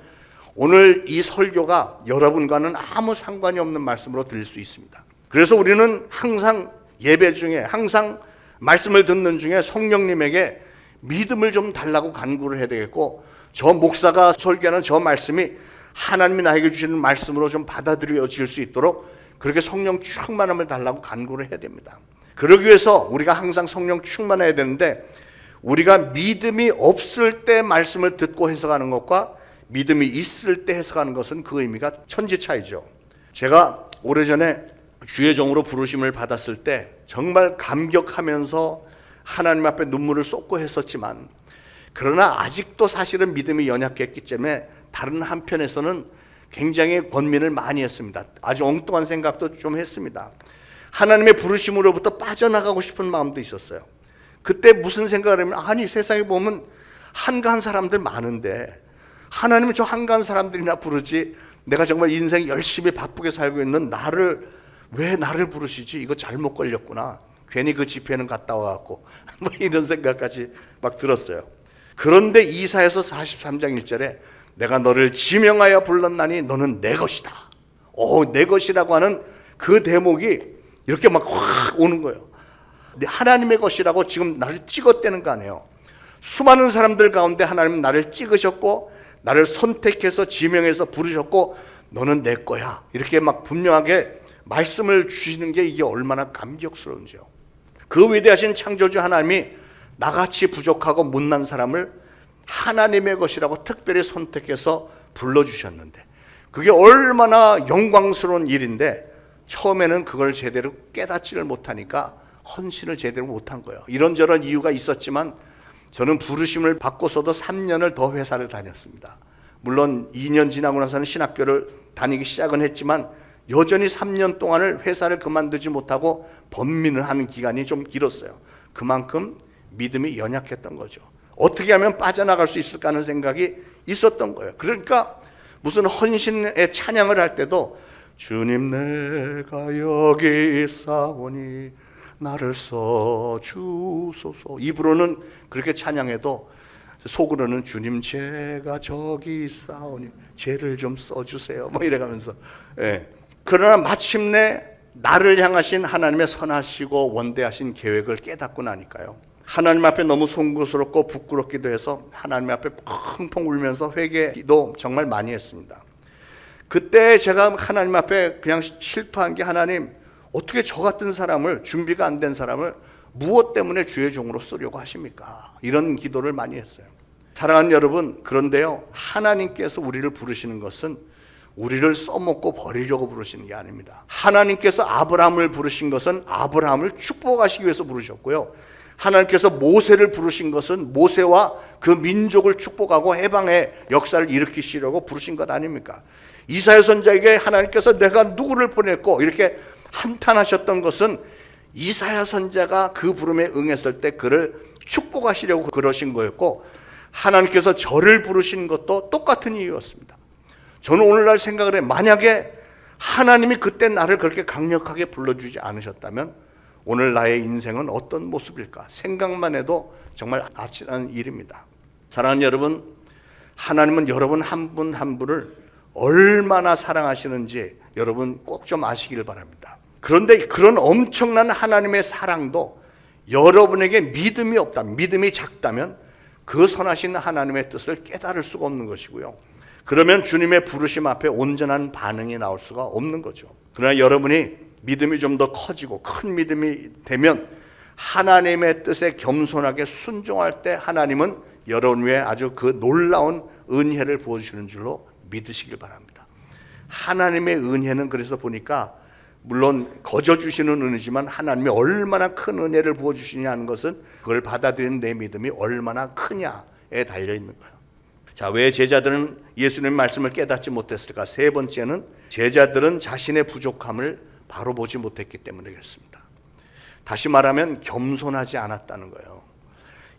오늘 이 설교가 여러분과는 아무 상관이 없는 말씀으로 들릴 수 있습니다. 그래서 우리는 항상 예배 중에, 항상 말씀을 듣는 중에 성령님에게 믿음을 좀 달라고 간구를 해야 되겠고, 저 목사가 설교하는 저 말씀이 하나님이 나에게 주시는 말씀으로 좀 받아들여질 수 있도록 그렇게 성령 충만함을 달라고 간구를 해야 됩니다. 그러기 위해서 우리가 항상 성령 충만해야 되는데, 우리가 믿음이 없을 때 말씀을 듣고 해석하는 것과 믿음이 있을 때 해석하는 것은 그 의미가 천지 차이죠. 제가 오래전에 주의 종으로 부르심을 받았을 때 정말 감격하면서 하나님 앞에 눈물을 쏟고 했었지만, 그러나 아직도 사실은 믿음이 연약했기 때문에 다른 한편에서는 굉장히 권민을 많이 했습니다. 아주 엉뚱한 생각도 좀 했습니다. 하나님의 부르심으로부터 빠져나가고 싶은 마음도 있었어요. 그때 무슨 생각을 하면, 아니 세상에 보면 한가한 사람들 많은데 하나님은 저 한가한 사람들이나 부르지, 내가 정말 인생 열심히 바쁘게 살고 있는 왜 나를 부르시지? 이거 잘못 걸렸구나. 괜히 그 집회는 갔다 와갖고 뭐 이런 생각까지 막 들었어요. 그런데 이사야서 43장 1절에 내가 너를 지명하여 불렀나니 너는 내 것이다. 내 것이라고 하는 그 대목이 이렇게 막 확 오는 거예요. 하나님의 것이라고 지금 나를 찍었다는 거 아니에요. 수많은 사람들 가운데 하나님은 나를 찍으셨고 나를 선택해서 지명해서 부르셨고 너는 내 거야. 이렇게 막 분명하게 말씀을 주시는 게 이게 얼마나 감격스러운지요. 그 위대하신 창조주 하나님이 나같이 부족하고 못난 사람을 하나님의 것이라고 특별히 선택해서 불러주셨는데 그게 얼마나 영광스러운 일인데 처음에는 그걸 제대로 깨닫지를 못하니까 헌신을 제대로 못한 거예요. 이런저런 이유가 있었지만 저는 부르심을 받고서도 3년을 더 회사를 다녔습니다. 물론 2년 지나고 나서는 신학교를 다니기 시작은 했지만 여전히 3년 동안을 회사를 그만두지 못하고 번민을 하는 기간이 좀 길었어요. 그만큼 믿음이 연약했던 거죠. 어떻게 하면 빠져나갈 수 있을까 하는 생각이 있었던 거예요. 그러니까 무슨 헌신의 찬양을 할 때도 주님 내가 여기 있사오니 나를 써주소서, 입으로는 그렇게 찬양해도 속으로는 주님 제가 저기 있사오니 죄를 좀 써주세요 뭐 이래가면서 그러나 마침내 나를 향하신 하나님의 선하시고 원대하신 계획을 깨닫고 나니까요, 하나님 앞에 너무 송구스럽고 부끄럽기도 해서 하나님 앞에 펑펑 울면서 회개도 정말 많이 했습니다. 그때 제가 하나님 앞에 그냥 실토한 게, 하나님 어떻게 저 같은 사람을, 준비가 안 된 사람을 무엇 때문에 주의 종으로 쓰려고 하십니까? 이런 기도를 많이 했어요. 사랑하는 여러분, 그런데요, 하나님께서 우리를 부르시는 것은 우리를 써먹고 버리려고 부르시는 게 아닙니다. 하나님께서 아브라함을 부르신 것은 아브라함을 축복하시기 위해서 부르셨고요, 하나님께서 모세를 부르신 것은 모세와 그 민족을 축복하고 해방의 역사를 일으키시려고 부르신 것 아닙니까? 이사야 선지자에게 하나님께서 내가 누구를 보냈고 이렇게 한탄하셨던 것은 이사야 선지자가 그 부름에 응했을 때 그를 축복하시려고 그러신 거였고, 하나님께서 저를 부르신 것도 똑같은 이유였습니다. 저는 오늘날 생각을 해요. 만약에 하나님이 그때 나를 그렇게 강력하게 불러주지 않으셨다면 오늘 나의 인생은 어떤 모습일까? 생각만 해도 정말 아찔한 일입니다. 사랑하는 여러분, 하나님은 여러분 한 분 한 분을 얼마나 사랑하시는지 여러분 꼭 좀 아시길 바랍니다. 그런데 그런 엄청난 하나님의 사랑도 여러분에게 믿음이 없다면, 믿음이 작다면 그 선하신 하나님의 뜻을 깨달을 수가 없는 것이고요, 그러면 주님의 부르심 앞에 온전한 반응이 나올 수가 없는 거죠. 그러나 여러분이 믿음이 좀 더 커지고 큰 믿음이 되면 하나님의 뜻에 겸손하게 순종할 때 하나님은 여러분 위에 아주 그 놀라운 은혜를 부어주시는 줄로 믿으시길 바랍니다. 하나님의 은혜는 그래서 보니까 물론 거저 주시는 은혜지만 하나님이 얼마나 큰 은혜를 부어주시냐 하는 것은 그걸 받아들이는 내 믿음이 얼마나 크냐에 달려있는 거예요. 자, 왜 제자들은 예수님의 말씀을 깨닫지 못했을까? 세 번째는 제자들은 자신의 부족함을 바로 보지 못했기 때문에 그렇습니다. 다시 말하면 겸손하지 않았다는 거예요.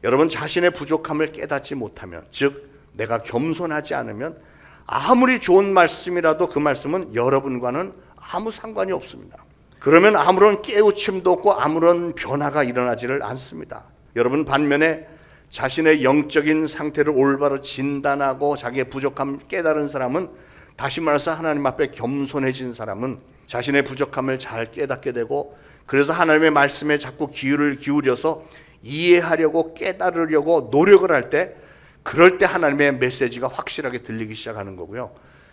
여러분, 자신의 부족함을 깨닫지 못하면, 즉 내가 겸손하지 않으면 아무리 좋은 말씀이라도 그 말씀은 여러분과는 아무 상관이 없습니다. 그러면 아무런 깨우침도 없고 아무런 변화가 일어나지를 않습니다. 여러분, 반면에 자신의 영적인 상태를 올바로 진단하고 자기의 부족함을 깨달은 사람은, 다시 말해서 하나님 앞에 겸손해진 사람은 자신의 부족함을 잘 깨닫게 되고, 그래서 하나님의 말씀에 자꾸 귀를 기울여서 이해하려고 깨달으려고 노력을 할 때, 그럴 때 하나님의 메시지가 확실하게 들리기 시작하는 거고요,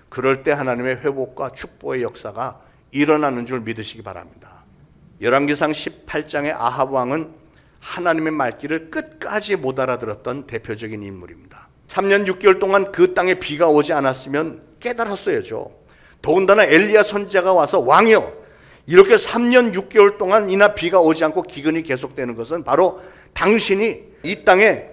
그럴 때 하나님의 회복과 축복의 역사가 일어나는 줄 믿으시기 바랍니다. 열왕기상 18장의 아합 왕은 하나님의 말귀를 끝까지 못 알아들었던 대표적인 인물입니다. 3년 6개월 동안 그 땅에 비가 오지 않았으면 깨달았어야죠. 더군다나 엘리야 선지자가 와서 왕이여, 이렇게 3년 6개월 동안이나 비가 오지 않고 기근이 계속되는 것은 바로 당신이 이 땅에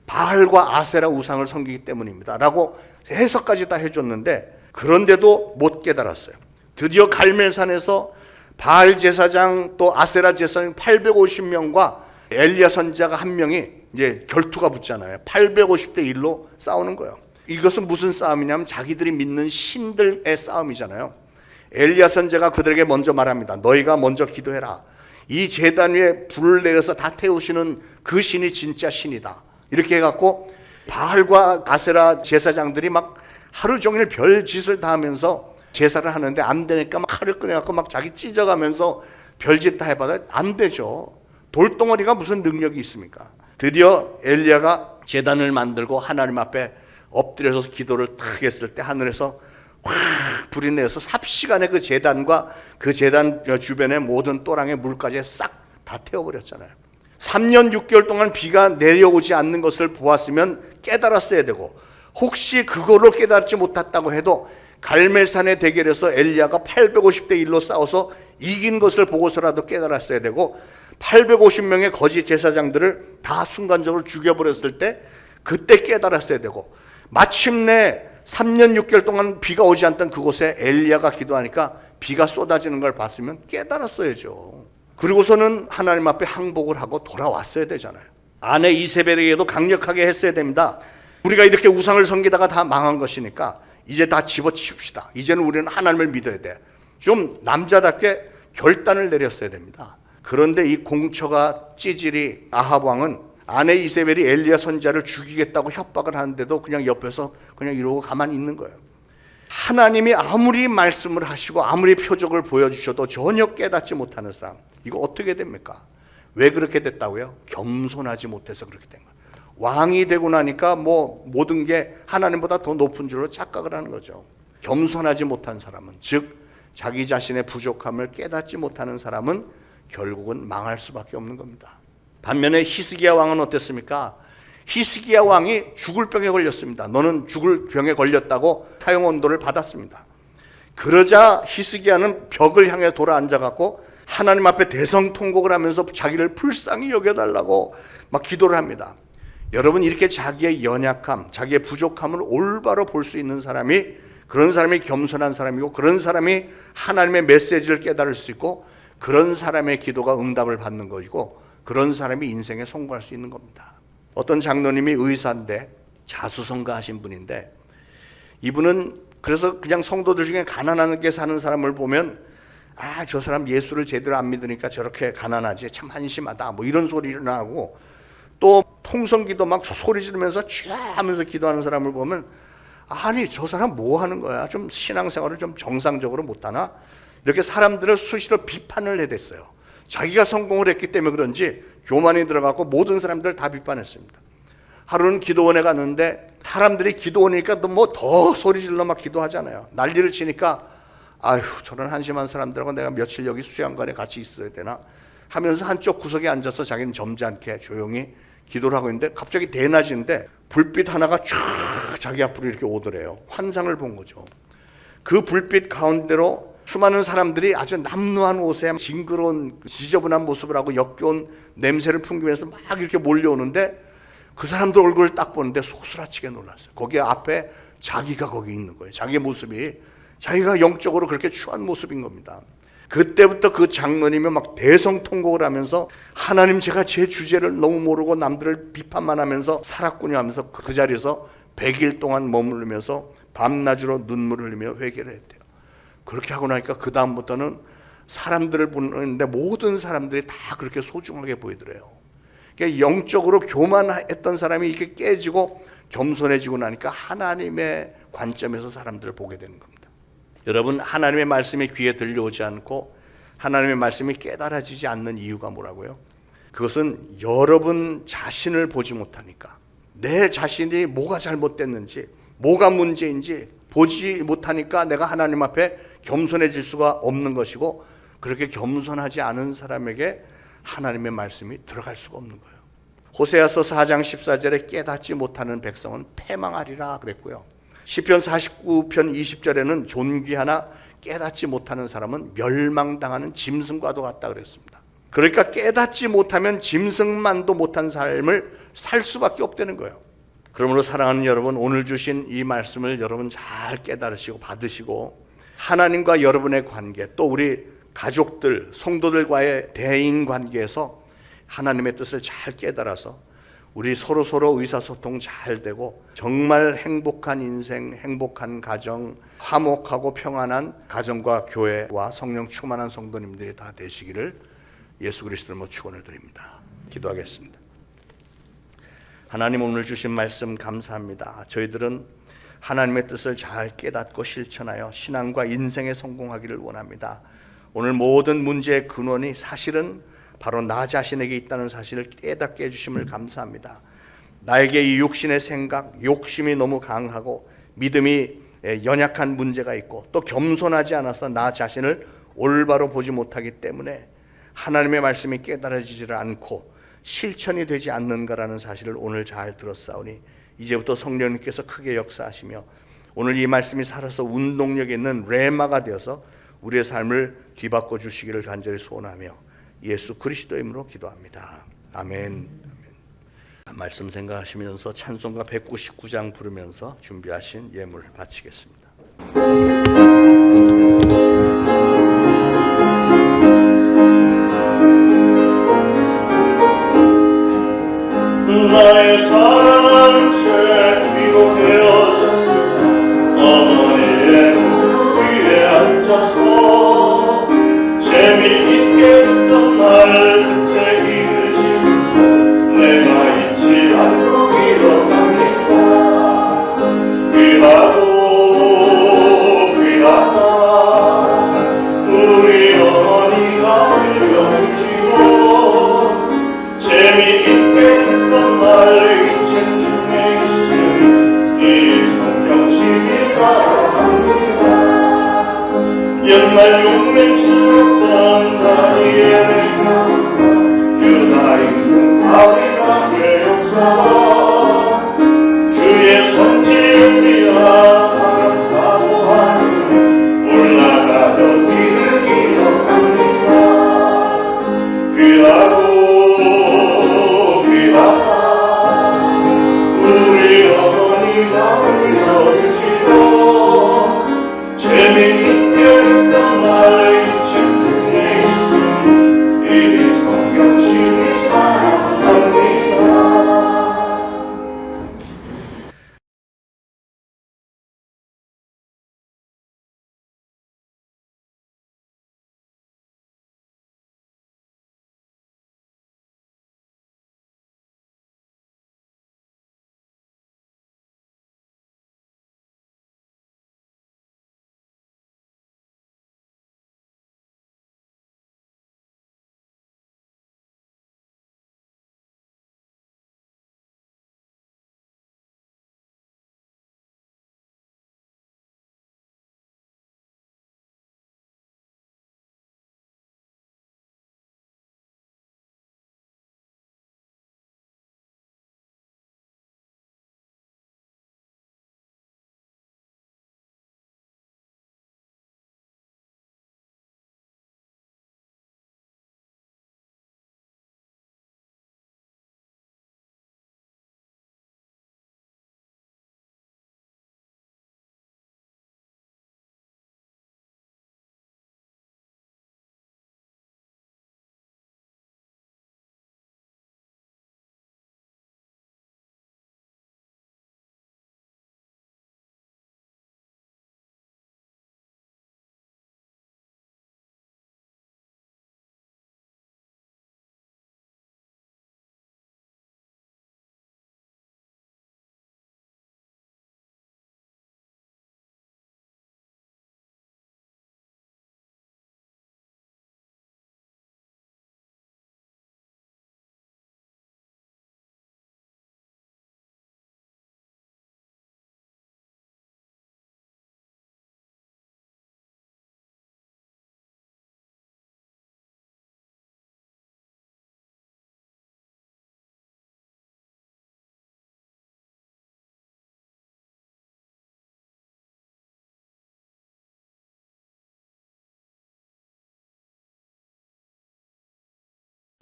바알과 아세라 우상을 섬기기 때문입니다 라고 해석까지 다 해줬는데, 그런데도 못 깨달았어요. 드디어 갈멜산에서 바알 제사장 또 아세라 제사장 850명과 엘리야 선지자가 한 명이 이제 결투가 붙잖아요. 850대 1로 싸우는 거예요. 이것은 무슨 싸움이냐면 자기들이 믿는 신들의 싸움이잖아요. 엘리야 선지자가 그들에게 먼저 말합니다. 너희가 먼저 기도해라. 이 제단 위에 불을 내려서 다 태우시는 그 신이 진짜 신이다. 이렇게 해갖고 바알과 아세라 제사장들이 막 하루 종일 별 짓을 다 하면서 제사를 하는데 안 되니까 막 칼을 꺼내갖고 막 자기 찢어가면서 별짓 다 해봐도 안 되죠. 돌덩어리가 무슨 능력이 있습니까? 드디어 엘리야가 제단을 만들고 하나님 앞에 엎드려서 기도를 탁 했을 때 하늘에서 확 불이 내서 삽시간에 그 제단과 그 제단 주변의 모든 또랑의 물까지 싹 다 태워버렸잖아요. 3년 6개월 동안 비가 내려오지 않는 것을 보았으면 깨달았어야 되고, 혹시 그거를 깨닫지 못했다고 해도 갈멜산의 대결에서 엘리야가 850대 1로 싸워서 이긴 것을 보고서라도 깨달았어야 되고, 850명의 거짓 제사장들을 다 순간적으로 죽여버렸을 때 그때 깨달았어야 되고, 마침내 3년 6개월 동안 비가 오지 않던 그곳에 엘리야가 기도하니까 비가 쏟아지는 걸 봤으면 깨달았어야죠. 그리고서는 하나님 앞에 항복을 하고 돌아왔어야 되잖아요. 아내 이세벨에게도 강력하게 했어야 됩니다. 우리가 이렇게 우상을 섬기다가 다 망한 것이니까 이제 다 집어치웁시다. 이제는 우리는 하나님을 믿어야 돼. 좀 남자답게 결단을 내렸어야 됩니다. 그런데 이 공처가 찌질이 아합 왕은 아내 이세벨이 엘리야 선지자를 죽이겠다고 협박을 하는데도 그냥 옆에서 그냥 이러고 가만히 있는 거예요. 하나님이 아무리 말씀을 하시고 아무리 표적을 보여주셔도 전혀 깨닫지 못하는 사람, 이거 어떻게 됩니까? 왜 그렇게 됐다고요? 겸손하지 못해서 그렇게 된 거예요. 왕이 되고 나니까 뭐 모든 게 하나님보다 더 높은 줄로 착각을 하는 거죠. 겸손하지 못한 사람은, 즉 자기 자신의 부족함을 깨닫지 못하는 사람은 결국은 망할 수밖에 없는 겁니다. 반면에 히스기야 왕은 어땠습니까? 히스기야 왕이 죽을 병에 걸렸습니다. 너는 죽을 병에 걸렸다고 사형 언도를 받았습니다. 그러자 히스기야는 벽을 향해 돌아 앉아갖고 하나님 앞에 대성통곡을 하면서 자기를 불쌍히 여겨달라고 막 기도를 합니다. 여러분, 이렇게 자기의 연약함, 자기의 부족함을 올바로 볼 수 있는 사람이, 그런 사람이 겸손한 사람이고, 그런 사람이 하나님의 메시지를 깨달을 수 있고, 그런 사람의 기도가 응답을 받는 것이고, 그런 사람이 인생에 성공할 수 있는 겁니다. 어떤 장로님이 의사인데 자수성가하신 분인데, 이분은 그래서 그냥 성도들 중에 가난하게 사는 사람을 보면 아, 저 사람 예수를 제대로 안 믿으니까 저렇게 가난하지, 참 한심하다, 뭐 이런 소리를 하고, 또 통성기도 막 소리 지르면서 쥐 하면서 기도하는 사람을 보면 아니, 저 사람 뭐 하는 거야, 좀 신앙생활을 좀 정상적으로 못하나, 이렇게 사람들을 수시로 비판을 해댔어요. 자기가 성공을 했기 때문에 그런지 교만이 들어가고 모든 사람들을 다 비판했습니다. 하루는 기도원에 갔는데 사람들이 기도원이니까 뭐 더 소리 질러 막 기도하잖아요. 난리를 치니까 아휴, 저런 한심한 사람들하고 내가 며칠 여기 수양관에 같이 있어야 되나 하면서 한쪽 구석에 앉아서 자기는 점잖게 조용히 기도를 하고 있는데, 갑자기 대낮인데 불빛 하나가 쫙 자기 앞으로 이렇게 오더래요. 환상을 본 거죠. 그 불빛 가운데로 수많은 사람들이 아주 남루한 옷에 징그러운 지저분한 모습을 하고 역겨운 냄새를 풍기면서 막 이렇게 몰려오는데, 그 사람들 얼굴을 딱 보는데 소스라치게 놀랐어요. 거기 앞에 자기가 거기 있는 거예요. 자기의 모습이, 자기가 영적으로 그렇게 추한 모습인 겁니다. 그때부터 그 장로님이 막 대성통곡을 하면서 하나님, 제가 제 주제를 너무 모르고 남들을 비판만 하면서 살았군요 하면서 그 자리에서 100일 동안 머무르면서 밤낮으로 눈물을 흘리며 회개를 했대요. 그렇게 하고 나니까 그 다음부터는 사람들을 보는데 모든 사람들이 다 그렇게 소중하게 보이더래요. 그러니까 영적으로 교만했던 사람이 이렇게 깨지고 겸손해지고 나니까 하나님의 관점에서 사람들을 보게 되는 겁니다. 여러분, 하나님의 말씀이 귀에 들려오지 않고 하나님의 말씀이 깨달아지지 않는 이유가 뭐라고요? 그것은 여러분 자신을 보지 못하니까, 내 자신이 뭐가 잘못됐는지, 뭐가 문제인지 보지 못하니까 내가 하나님 앞에 겸손해질 수가 없는 것이고, 그렇게 겸손하지 않은 사람에게 하나님의 말씀이 들어갈 수가 없는 거예요. 호세아서 4장 14절에 깨닫지 못하는 백성은 패망하리라 그랬고요. 시편 49편 20절에는 존귀하나 깨닫지 못하는 사람은 멸망당하는 짐승과도 같다 그랬습니다. 그러니까 깨닫지 못하면 짐승만도 못한 삶을 살 수밖에 없다는 거예요. 그러므로 사랑하는 여러분, 오늘 주신 이 말씀을 여러분 잘 깨달으시고 받으시고, 하나님과 여러분의 관계, 또 우리 가족들, 성도들과의 대인관계에서 하나님의 뜻을 잘 깨달아서 우리 서로 의사소통 잘 되고 정말 행복한 인생, 행복한 가정, 화목하고 평안한 가정과 교회와 성령 충만한 성도님들이 다 되시기를 예수 그리스도로 축원을 드립니다. 기도하겠습니다. 하나님, 오늘 주신 말씀 감사합니다. 저희들은 하나님의 뜻을 잘 깨닫고 실천하여 신앙과 인생에 성공하기를 원합니다. 오늘 모든 문제의 근원이 사실은 바로 나 자신에게 있다는 사실을 깨닫게 해주심을 감사합니다. 나에게 이 육신의 생각, 욕심이 너무 강하고 믿음이 연약한 문제가 있고 또 겸손하지 않아서 나 자신을 올바로 보지 못하기 때문에 하나님의 말씀이 깨달아지질 않고 실천이 되지 않는가라는 사실을 오늘 잘 들었사오니 이제부터 성령님께서 크게 역사하시며 오늘 이 말씀이 살아서 운동력 있는 레마가 되어서 우리의 삶을 뒤바꿔 주시기를 간절히 소원하며 예수 그리스도의 이름으로 기도합니다. 아멘. 말씀 생각하시면서 찬송가 199장 부르면서 준비하신 예물 바치겠습니다. 나의 사랑은 죄비로 헤어졌으나 어머니의 무릎 위에 앉아서 재미있게 했던 날 그때 일을 지금 내가 잊지 않고 일어납니다. 귀하다 우리 어머니가 알려주시고 재미있게 했던 날 이책 중에 있으니 이 성경식이 사랑합니다. 옛날 용맹스럽던 다니엘이나 유다 임금 다윗과 의 역사 주의 선지율이라 바람가고 하늘 올라가던 길을 기억합니다. 귀하다 우리 어머니가 흘려주시고 재미있게 했던 나의 이책 중에 있으니 이 성경식이 사랑합니다.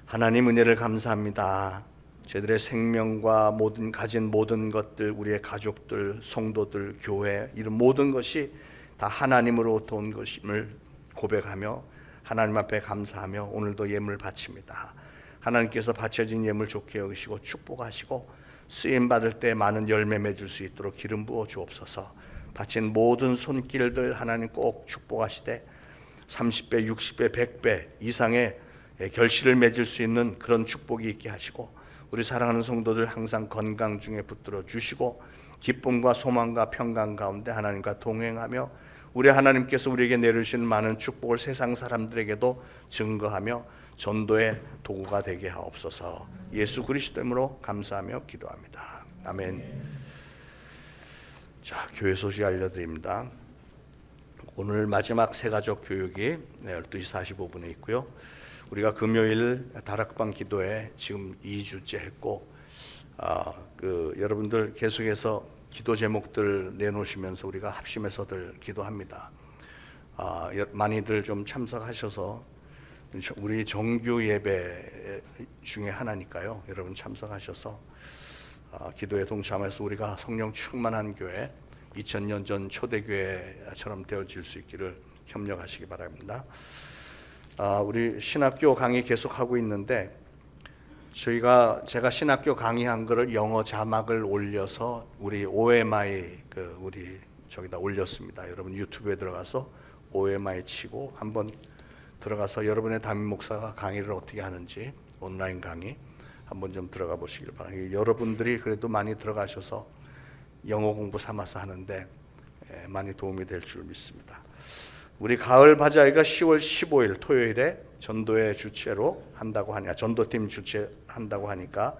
하나님 은혜를 감사합니다. 저희들의 생명과 가진 모든 것들, 우리의 가족들, 성도들, 교회, 이런 모든 것이 다 하나님으로부터 온 것임을 고백하며 하나님 앞에 감사하며 오늘도 예물 바칩니다. 하나님께서 바쳐진 예물 좋게 여기시고 축복하시고 쓰임 받을 때 많은 열매 맺을 수 있도록 기름 부어 주옵소서. 바친 모든 손길들 하나님 꼭 축복하시되 30배, 60배, 100배 이상의 결실을 맺을 수 있는 그런 축복이 있게 하시고 우리 사랑하는 성도들 항상 건강 중에 붙들어 주시고 기쁨과 소망과 평강 가운데 하나님과 동행하며 우리 하나님께서 우리에게 내리시는 많은 축복을 세상 사람들에게도 증거하며 전도의 도구가 되게 하옵소서. 예수 그리스도 이름으로 감사하며 기도합니다. 아멘. 자, 교회 소식 알려드립니다. 오늘 마지막 새가족 교육이 12시 45분에 있고요. 우리가 금요일 다락방 기도회 지금 2주째 했고, 여러분들 계속해서 기도 제목들 내놓으시면서 우리가 합심해서들 기도합니다. 많이들 좀 참석하셔서 우리 정규 예배 중에 하나니까요. 여러분 참석하셔서 기도에 동참해서 우리가 성령 충만한 교회, 2000년 전 초대교회처럼 되어질 수 있기를 협력하시기 바랍니다. 우리 신학교 강의 계속하고 있는데 제가 신학교 강의한 거를 영어 자막을 올려서 우리 OMI 우리 저기다 올렸습니다. 여러분 유튜브에 들어가서 OMI 치고 한번 들어가서 여러분의 담임 목사가 강의를 어떻게 하는지 온라인 강의 한번 좀 들어가 보시길 바랍니다. 여러분들이 그래도 많이 들어가셔서 영어 공부 삼아서 하는데 많이 도움이 될 줄 믿습니다. 우리 가을 바자회가 10월 15일 토요일에 전도회 주최로 한다고 하니까, 전도팀 주최한다고 하니까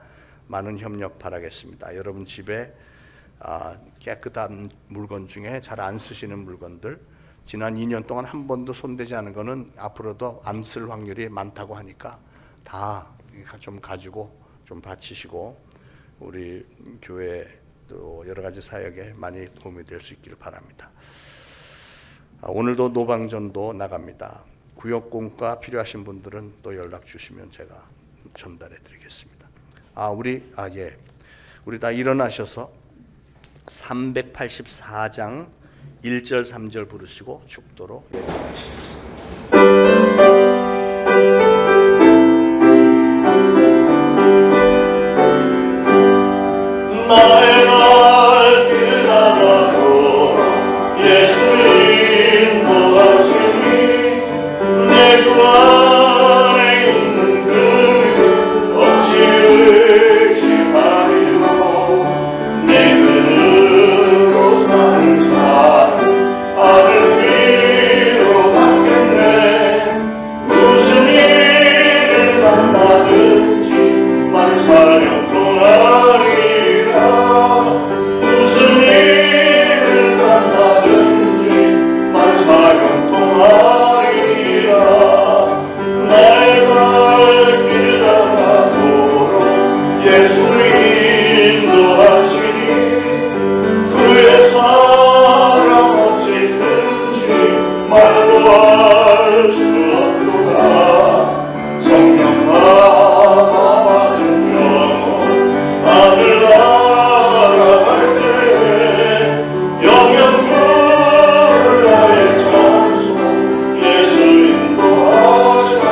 많은 협력 바라겠습니다. 여러분 집에 깨끗한 물건 중에 잘 안 쓰시는 물건들, 지난 2년 동안 한 번도 손대지 않은 거는 앞으로도 안 쓸 확률이 많다고 하니까 다 좀 가지고 좀 바치시고 우리 교회 또 여러 가지 사역에 많이 도움이 될 수 있기를 바랍니다. 오늘도 노방전도 나갑니다. 구역공과 필요하신 분들은 또 연락 주시면 제가 전달해 드리겠습니다. 우리 다 일어나셔서 384장 1절 3절 부르시고 축도로 예배하시겠습니다. 나의 날 따라도 예수 인도하시니 내 주 안에 있는 그 어찌 의심하리요. 내 눈으로 사는 자 하늘 위로 받겠네. 무슨 일을 만나든지 만사령 동안이라. 무슨 일을 만나든지 만사령 동안이라. 나의 갈 길 다가도록 예수 인도하시니 그의 사랑 어찌 큰지 말로 알 수 없도다. 성령 받은 영혼 하늘 날아갈 때 영영 부를 나의 찬송 예수 인도하셨네.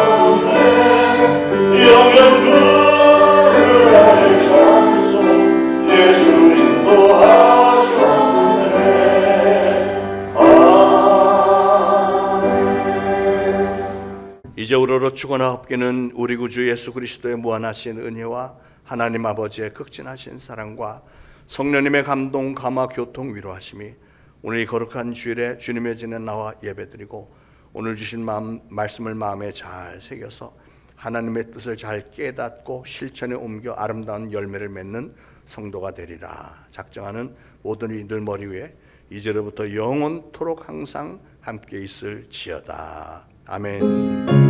영영 부를 나의 찬송 예수 인도하셨네. 이제우러로 죽어나 없기는 우리 구주 예수 그리스도의 무한하신 은혜와 하나님 아버지의 극진하신 사랑과 성령님의 감동, 감화, 교통, 위로하심이 오늘 이 거룩한 주일에 주님의 전에 나와 예배드리고 오늘 주신 말씀을 마음에 잘 새겨서 하나님의 뜻을 잘 깨닫고 실천에 옮겨 아름다운 열매를 맺는 성도가 되리라 작정하는 모든 이들 머리 위에 이제로부터 영원토록 항상 함께 있을지어다. 아멘.